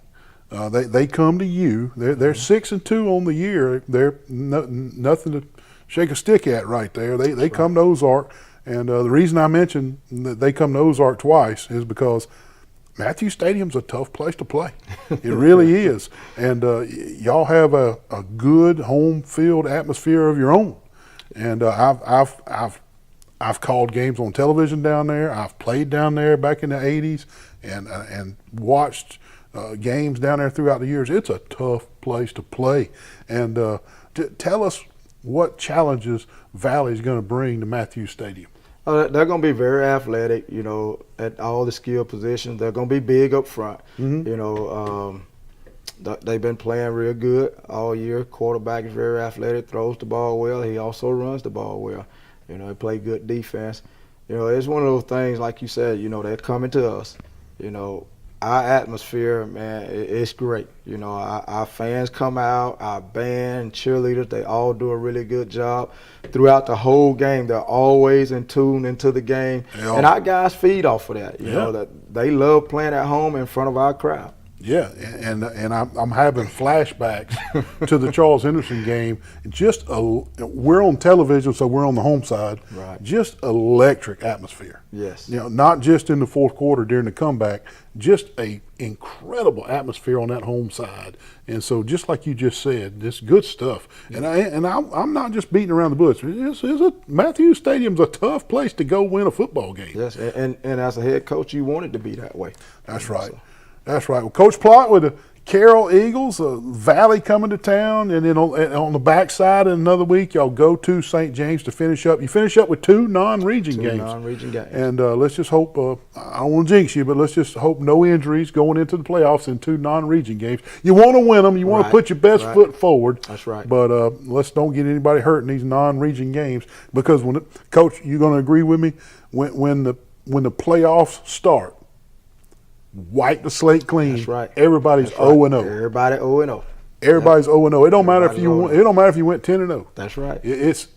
They come to you. They're 6-2 on the year. They're nothing to shake a stick at right there. They come to Ozark, and the reason I mentioned that they come to Ozark twice is because Matthews Stadium's a tough place to play. It really is, and y'all have a good home field atmosphere of your own. And I've called games on television down there. I've played down there back in the '80s, and watched games down there throughout the years. It's a tough place to play. And tell us what challenges Valley's going to bring to Matthews Stadium. They're going to be very athletic, at all the skill positions. They're going to be big up front. Mm-hmm. They've been playing real good all year. Quarterback is very athletic, throws the ball well. He also runs the ball well. They play good defense. It's one of those things, like you said, they're coming to us. Our atmosphere, man, it's great. Our fans come out, our band, cheerleaders, they all do a really good job. Throughout the whole game, they're always in tune into the game. And our guys feed off of that, that they love playing at home in front of our crowd. Yeah, and I'm having flashbacks to the Charles Henderson game. We're on television, so we're on the home side. Right. Just electric atmosphere. Yes. Not just in the fourth quarter during the comeback, just a incredible atmosphere on that home side. And so, just like you just said, this good stuff. Yeah. And I'm not just beating around the bush. Matthews Stadium's a tough place to go win a football game. Yes, and as a head coach, you want it to be that way. That's right. That's right. Well, Coach Plott with the Carroll Eagles, Valley coming to town, and then on the backside in another week, y'all go to St. James to finish up. You finish up with two non-region games. And let's just hope, I don't want to jinx you, but let's just hope no injuries going into the playoffs in two non-region games. You want to win them. You want to put your best foot forward. That's right. But let's don't get anybody hurt in these non-region games, because Coach, you're going to agree with me, when the playoffs start, wipe the slate clean. That's right. Everybody's 0-0. Everybody 0-0. Everybody's 0-0. It don't matter if you it don't matter if you went 10-0. That's right. It's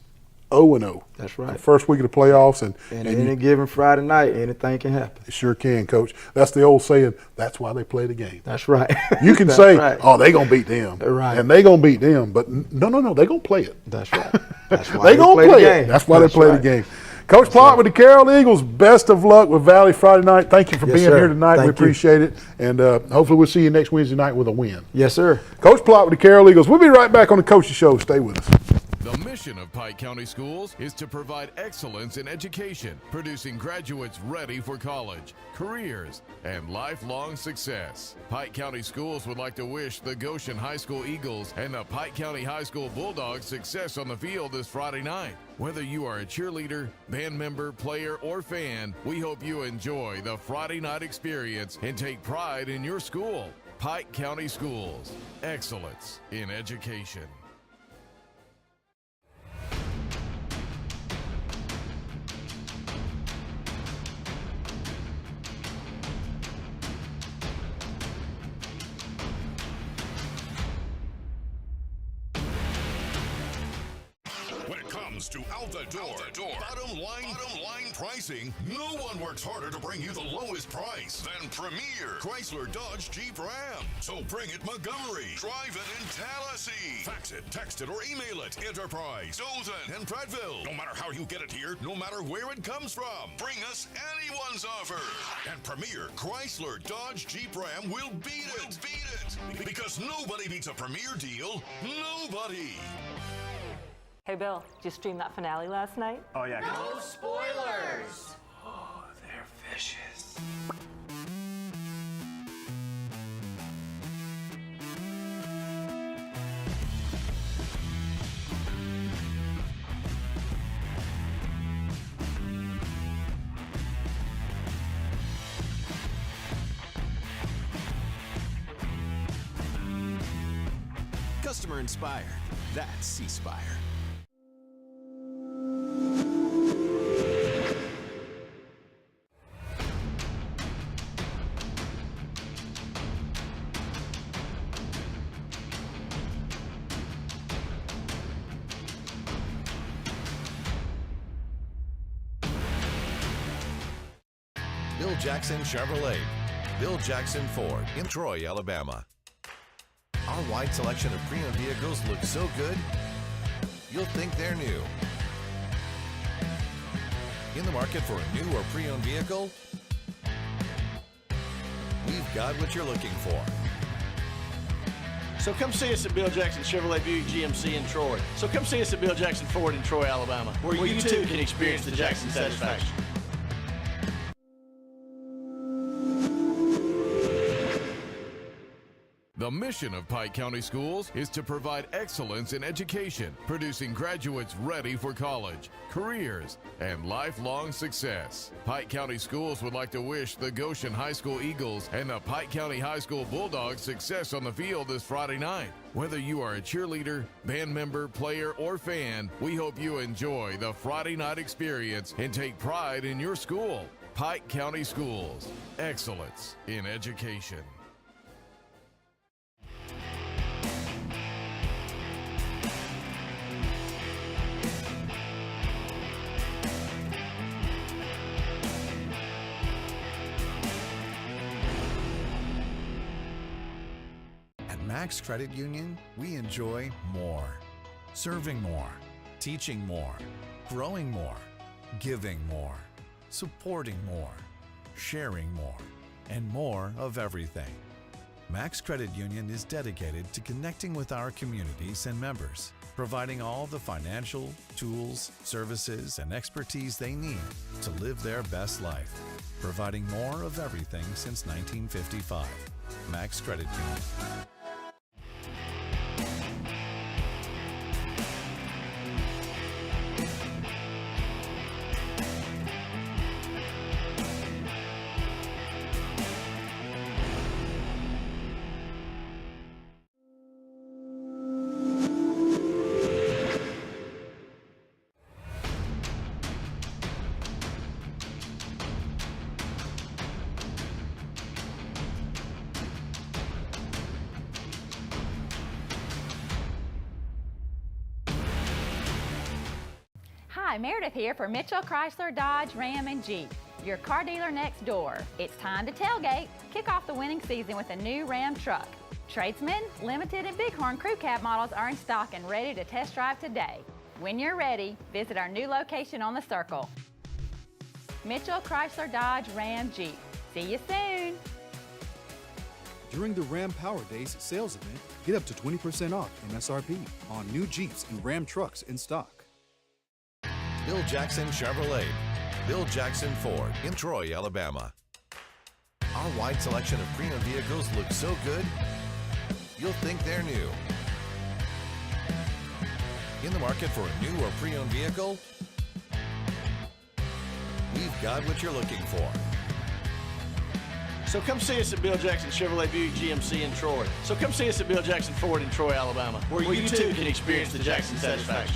0-0. That's right. The first week of the playoffs, and any given Friday night, anything can happen. It sure can, Coach. That's the old saying. That's why they play the game. That's right. You can say, "Oh, they gonna beat them," right? And they gonna beat them, but no, they gonna play it. That's right. That's why they gonna play it. That's why they play the game. Coach Plott with the Carroll Eagles, best of luck with Valley Friday night. Thank you for being here tonight. We appreciate it. And hopefully we'll see you next Wednesday night with a win. Yes, sir. Coach Plott with the Carroll Eagles. We'll be right back on the Coach's Show. Stay with us. The mission of Pike County Schools is to provide excellence in education, producing graduates ready for college, careers, and lifelong success. Pike County Schools would like to wish the Goshen High School Eagles and the Pike County High School Bulldogs success on the field this Friday night. Whether you are a cheerleader, band member, player, or fan, we hope you enjoy the Friday night experience and take pride in your school. Pike County Schools, excellence in education. To out the door. Bottom line pricing. No one works harder to bring you the lowest price than Premier Chrysler Dodge Jeep Ram. So bring it Montgomery, drive it in Tallahassee, fax it, text it, or email it. Enterprise, Dothan, and Prattville. No matter how you get it here, no matter where it comes from, bring us anyone's offer. And Premier Chrysler Dodge Jeep Ram will beat it. Because nobody beats a Premier deal. Nobody. Hey, Bill, did you stream that finale last night? Oh, yeah. No spoilers. Oh, they're Customer inspired. That's C-Spire. Bill Jackson Chevrolet. Bill Jackson Ford in Troy, Alabama. Our wide selection of pre-owned vehicles looks so good, you'll think they're new. In the market for a new or pre-owned vehicle? We've got what you're looking for. So come see us at Bill Jackson Chevrolet Buick GMC in Troy. So come see us at Bill Jackson Ford in Troy, Alabama, where you too can experience the Jackson satisfaction. The mission of Pike County Schools is to provide excellence in education, producing graduates ready for college, careers, and lifelong success. Pike County Schools would like to wish the Goshen High School Eagles and the Pike County High School Bulldogs success on the field this Friday night. Whether you are a cheerleader, band member, player, or fan, we hope you enjoy the Friday night experience and take pride in your school. Pike County Schools, excellence in education. Max Credit Union, we enjoy more. Serving more, teaching more, growing more, giving more, supporting more, sharing more, and more of everything. Max Credit Union is dedicated to connecting with our communities and members, providing all the financial, tools, services, and expertise they need to live their best life, providing more of everything since 1955. Max Credit Union. Hi, Meredith here for Mitchell Chrysler Dodge Ram and Jeep, your car dealer next door. It's time to tailgate. Kick off the winning season with a new Ram truck. Tradesman, Limited, and Bighorn Crew Cab models are in stock and ready to test drive today. When you're ready, visit our new location on the Circle. Mitchell Chrysler Dodge Ram Jeep. See you soon. During the Ram Power Days sales event, get up to 20% off MSRP on new Jeeps and Ram trucks in stock. Bill Jackson Chevrolet. Bill Jackson Ford in Troy, Alabama. Our wide selection of pre-owned vehicles looks so good, you'll think they're new. In the market for a new or pre-owned vehicle? We've got what you're looking for. So come see us at Bill Jackson Chevrolet Buick GMC in Troy. So come see us at Bill Jackson Ford in Troy, Alabama, where you too can experience the Jackson satisfaction.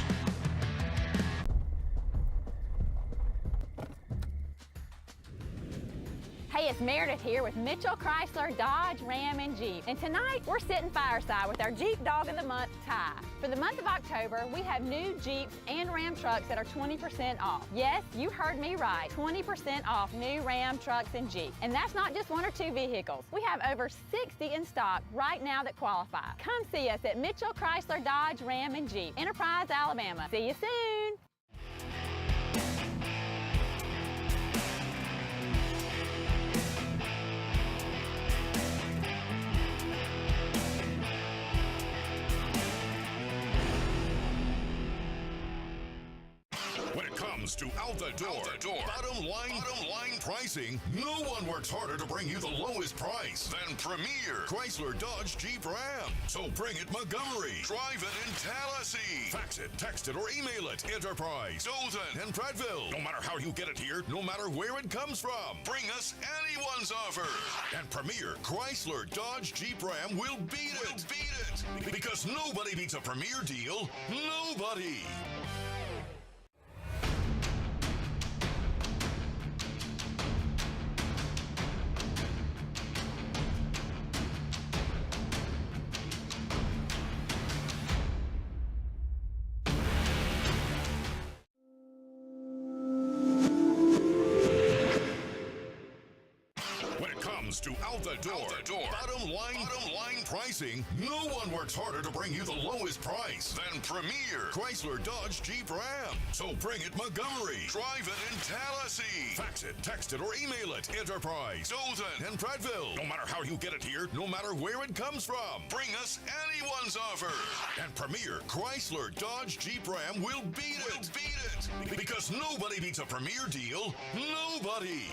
Hey, it's Meredith here with Mitchell Chrysler Dodge Ram and Jeep. And tonight, we're sitting fireside with our Jeep Dog of the Month, Ty. For the month of October, we have new Jeeps and Ram trucks that are 20% off. Yes, you heard me right. 20% off new Ram trucks and Jeeps. And that's not just one or two vehicles. We have over 60 in stock right now that qualify. Come see us at Mitchell Chrysler Dodge Ram and Jeep, Enterprise, Alabama. See you soon. When it comes comes to out the door, bottom line pricing, no one works harder to bring you the lowest price than Premier Chrysler Dodge Jeep Ram. So bring it Montgomery, drive it in Tallahassee, fax it, text it, or email it. Enterprise, Dothan, and Prattville. No matter how you get it here, no matter where it comes from, bring us anyone's offer. And Premier Chrysler Dodge Jeep Ram will beat it. Because nobody beats a Premier deal. Nobody. To out the door, bottom line pricing, no one works harder to bring you the lowest price than Premier Chrysler Dodge Jeep Ram. So bring it Montgomery, drive it in Tallahassee, fax it, text it, or email it. Enterprise, Dothan, and Prattville. No matter how you get it here, no matter where it comes from, bring us anyone's offer. And Premier Chrysler Dodge Jeep Ram will beat it. Because nobody beats a Premier deal. Nobody.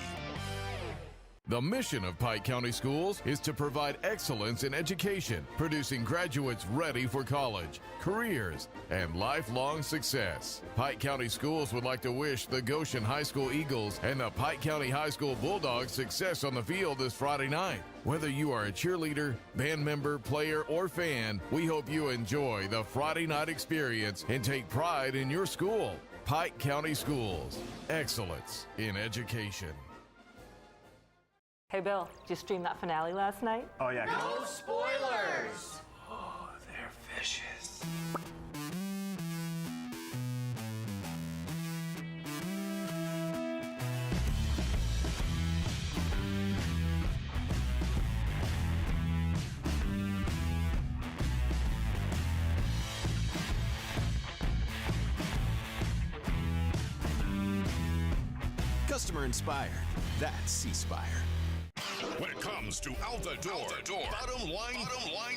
The mission of Pike County Schools is to provide excellence in education, producing graduates ready for college, careers, and lifelong success. Pike County Schools would like to wish the Goshen High School Eagles and the Pike County High School Bulldogs success on the field this Friday night. Whether you are a cheerleader, band member, player, or fan, we hope you enjoy the Friday night experience and take pride in your school. Pike County Schools, excellence in education. Hey, Bill, did you stream that finale last night? Oh, yeah. No spoilers! Oh, they're vicious. Customer inspired. That's C-Spire. When it comes to out the door, bottom line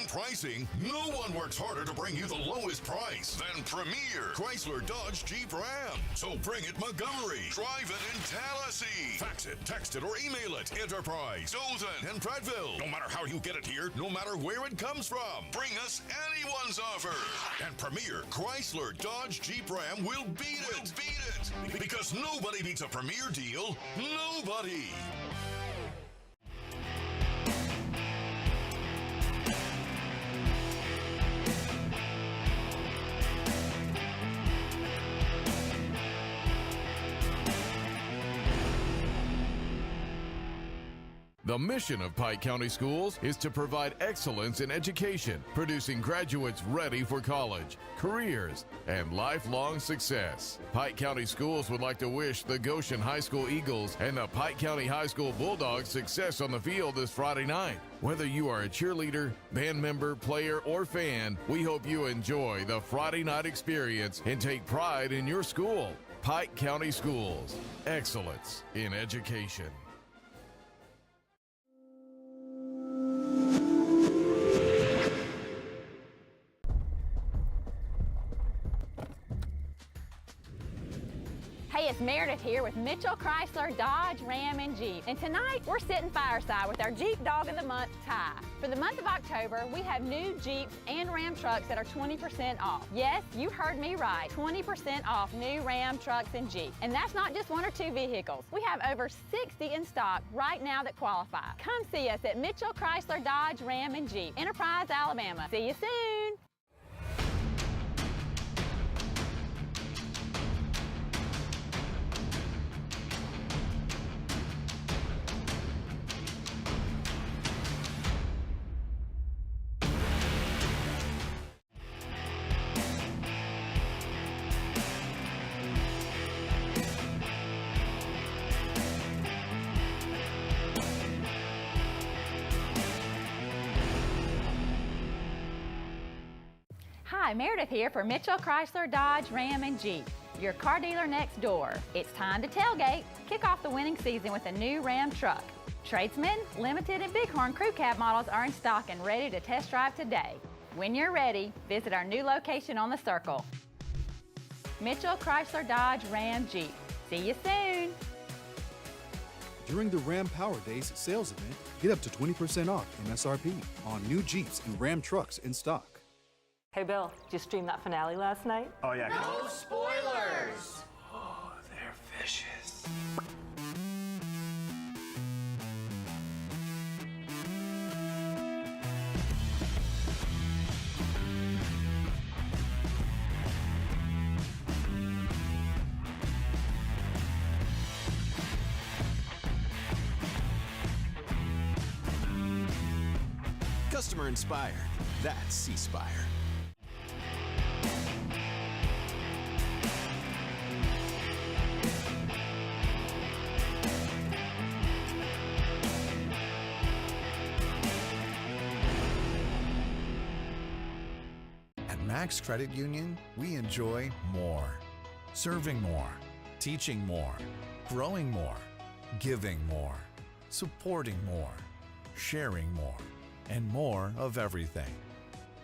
pricing, no one works harder to bring you the lowest price than Premier Chrysler Dodge Jeep Ram. So bring it Montgomery, drive it in Tallahassee, fax it, text it, or email it. Enterprise, Dothan, and Prattville. No matter how you get it here, no matter where it comes from, bring us anyone's offer. And Premier Chrysler Dodge Jeep Ram will beat it. Because nobody beats a Premier deal. Nobody. The mission of Pike County Schools is to provide excellence in education, producing graduates ready for college, careers, and lifelong success. Pike County Schools would like to wish the Goshen High School Eagles and the Pike County High School Bulldogs success on the field this Friday night. Whether you are a cheerleader, band member, player, or fan, we hope you enjoy the Friday night experience and take pride in your school. Pike County Schools, excellence in education. Hey, it's Meredith here with Mitchell Chrysler, Dodge, Ram, and Jeep. And tonight, we're sitting fireside with our Jeep Dog of the Month, Ty. For the month of October, we have new Jeeps and Ram trucks that are 20% off. Yes, you heard me right, 20% off new Ram trucks and Jeeps. And that's not just one or two vehicles. We have over 60 in stock right now that qualify. Come see us at Mitchell Chrysler, Dodge, Ram, and Jeep, Enterprise, Alabama. See you soon. Hi, Meredith here for Mitchell Chrysler, Dodge, Ram, and Jeep, your car dealer next door. It's time to tailgate. Kick off the winning season with a new Ram truck. Tradesman, Limited, and Bighorn Crew Cab models are in stock and ready to test drive today. When you're ready, visit our new location on the Circle. Mitchell Chrysler, Dodge, Ram, Jeep. See you soon. During the Ram Power Days sales event, get up to 20% off MSRP on new Jeeps and Ram trucks in stock. Hey, Bill, did you stream that finale last night? Oh, yeah. No spoilers! Oh, they're vicious. Customer inspired. That's C-Spire. At Max Credit Union, we enjoy more. Serving more, teaching more, growing more, giving more, supporting more, sharing more, and more of everything.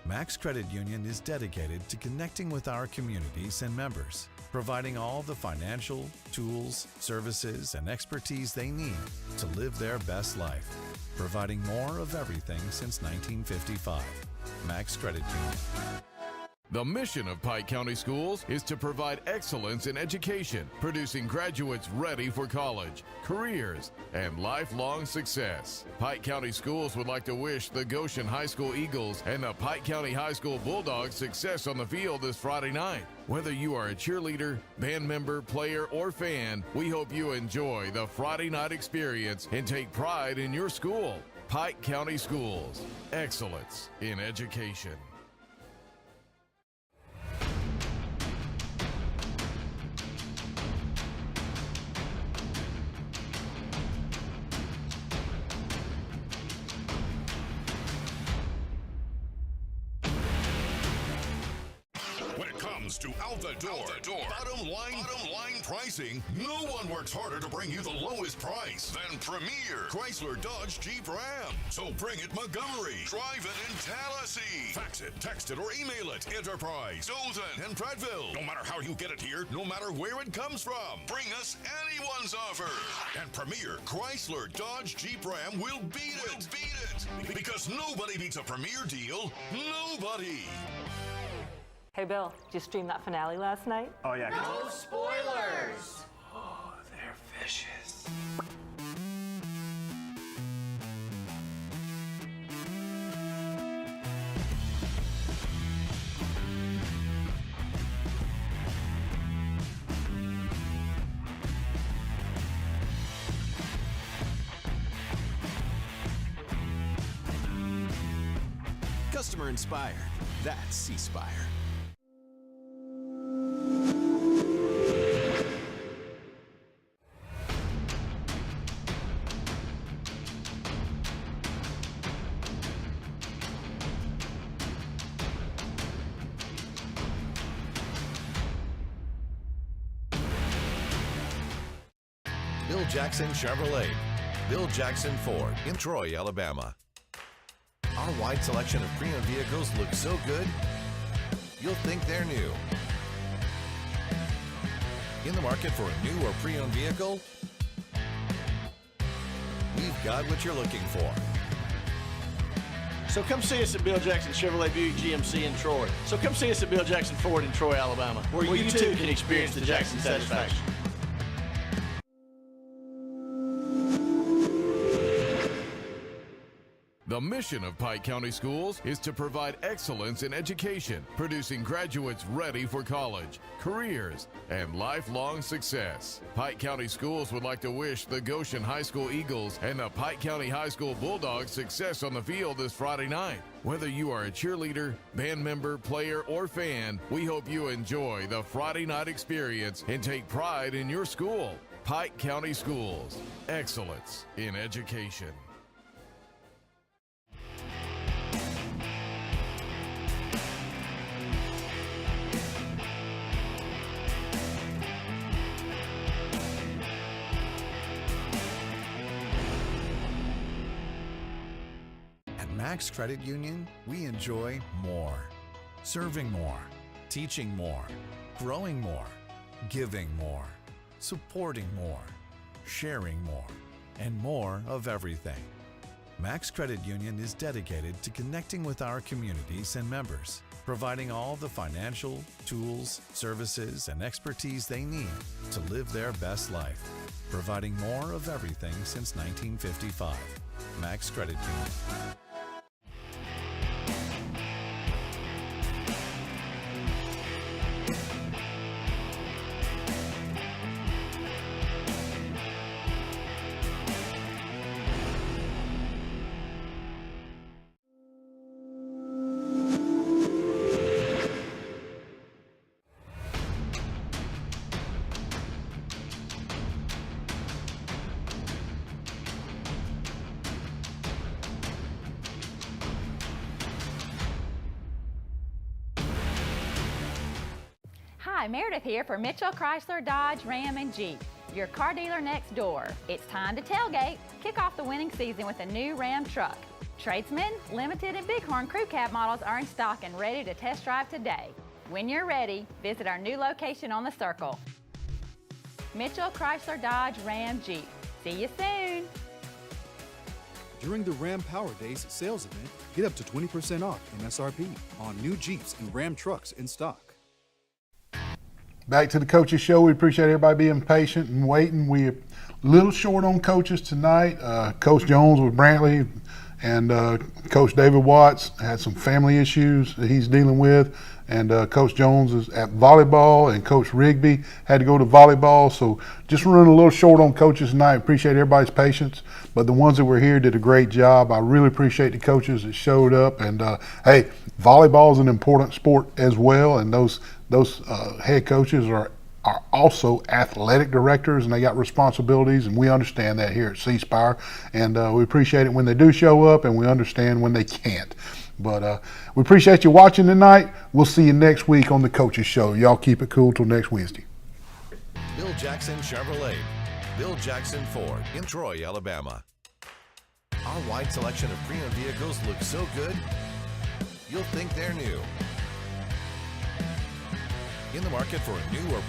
Max Credit Union is dedicated to connecting with our communities and members, providing all the financial, tools, services, and expertise they need to live their best life, providing more of everything since 1955. Max Credit Union. The mission of Pike County Schools is to provide excellence in education, producing graduates ready for college, careers, and lifelong success. Pike County Schools would like to wish the Goshen High School Eagles and the Pike County High School Bulldogs success on the field this Friday night. Whether you are a cheerleader, band member, player, or fan, we hope you enjoy the Friday night experience and take pride in your school. Pike County Schools, excellence in education. To out the door. Bottom line pricing. No one works harder to bring you the lowest price than Premier Chrysler Dodge Jeep Ram. So bring it Montgomery, drive it in Tallahassee, fax it, text it, or email it. Enterprise, Dothan, and Prattville. No matter how you get it here, no matter where it comes from, bring us anyone's offer. And Premier Chrysler Dodge Jeep Ram will beat it. Because nobody beats a Premier deal. Nobody. Hey, Bill, did you stream that finale last night? Oh, yeah. No spoilers! Oh, they're vicious. Customer inspired. That's C-Spire. Bill Jackson Chevrolet. Bill Jackson Ford in Troy, Alabama. Our wide selection of pre-owned vehicles looks so good, you'll think they're new. In the market for a new or pre-owned vehicle? We've got what you're looking for. So come see us at Bill Jackson Chevrolet Buick GMC in Troy. So come see us at Bill Jackson Ford in Troy, Alabama, where you too can experience the Jackson satisfaction. The mission of Pike County Schools is to provide excellence in education, producing graduates ready for college, careers, and lifelong success. Pike County Schools would like to wish the Goshen High School Eagles and the Pike County High School Bulldogs success on the field this Friday night. Whether you are a cheerleader, band member, player, or fan, we hope you enjoy the Friday night experience and take pride in your school. Pike County Schools, excellence in education. Max Credit Union, we enjoy more. Serving more, teaching more, growing more, giving more, supporting more, sharing more, and more of everything. Max Credit Union is dedicated to connecting with our communities and members, providing all the financial, tools, services, and expertise they need to live their best life, providing more of everything since 1955. Max Credit Union. Hi, Meredith here for Mitchell Chrysler Dodge Ram and Jeep, your car dealer next door. It's time to tailgate. Kick off the winning season with a new Ram truck. Tradesman, Limited, and Bighorn Crew Cab models are in stock and ready to test drive today. When you're ready, visit our new location on the Circle. Mitchell Chrysler Dodge Ram Jeep. See you soon. During the Ram Power Days sales event, get up to 20% off MSRP on new Jeeps and Ram trucks in stock. Back to the Coaches Show. We appreciate everybody being patient and waiting. We're a little short on coaches tonight. Coach Jones with Brantley and Coach David Watts had some family issues that he's dealing with. And Coach Jones is at volleyball, and Coach Rigby had to go to volleyball. So just running a little short on coaches tonight. Appreciate everybody's patience. But the ones that were here did a great job. I really appreciate the coaches that showed up. And hey, volleyball is an important sport as well. And those head coaches are also athletic directors, and they got responsibilities, and we understand that here at C Spire. And we appreciate it when they do show up, and we understand when they can't. But we appreciate you watching tonight. We'll see you next week on the Coaches Show. Y'all keep it cool till next Wednesday. Bill Jackson Chevrolet, Bill Jackson Ford in Troy, Alabama. Our wide selection of pre-owned vehicles looks so good, you'll think they're new. In the market for a new or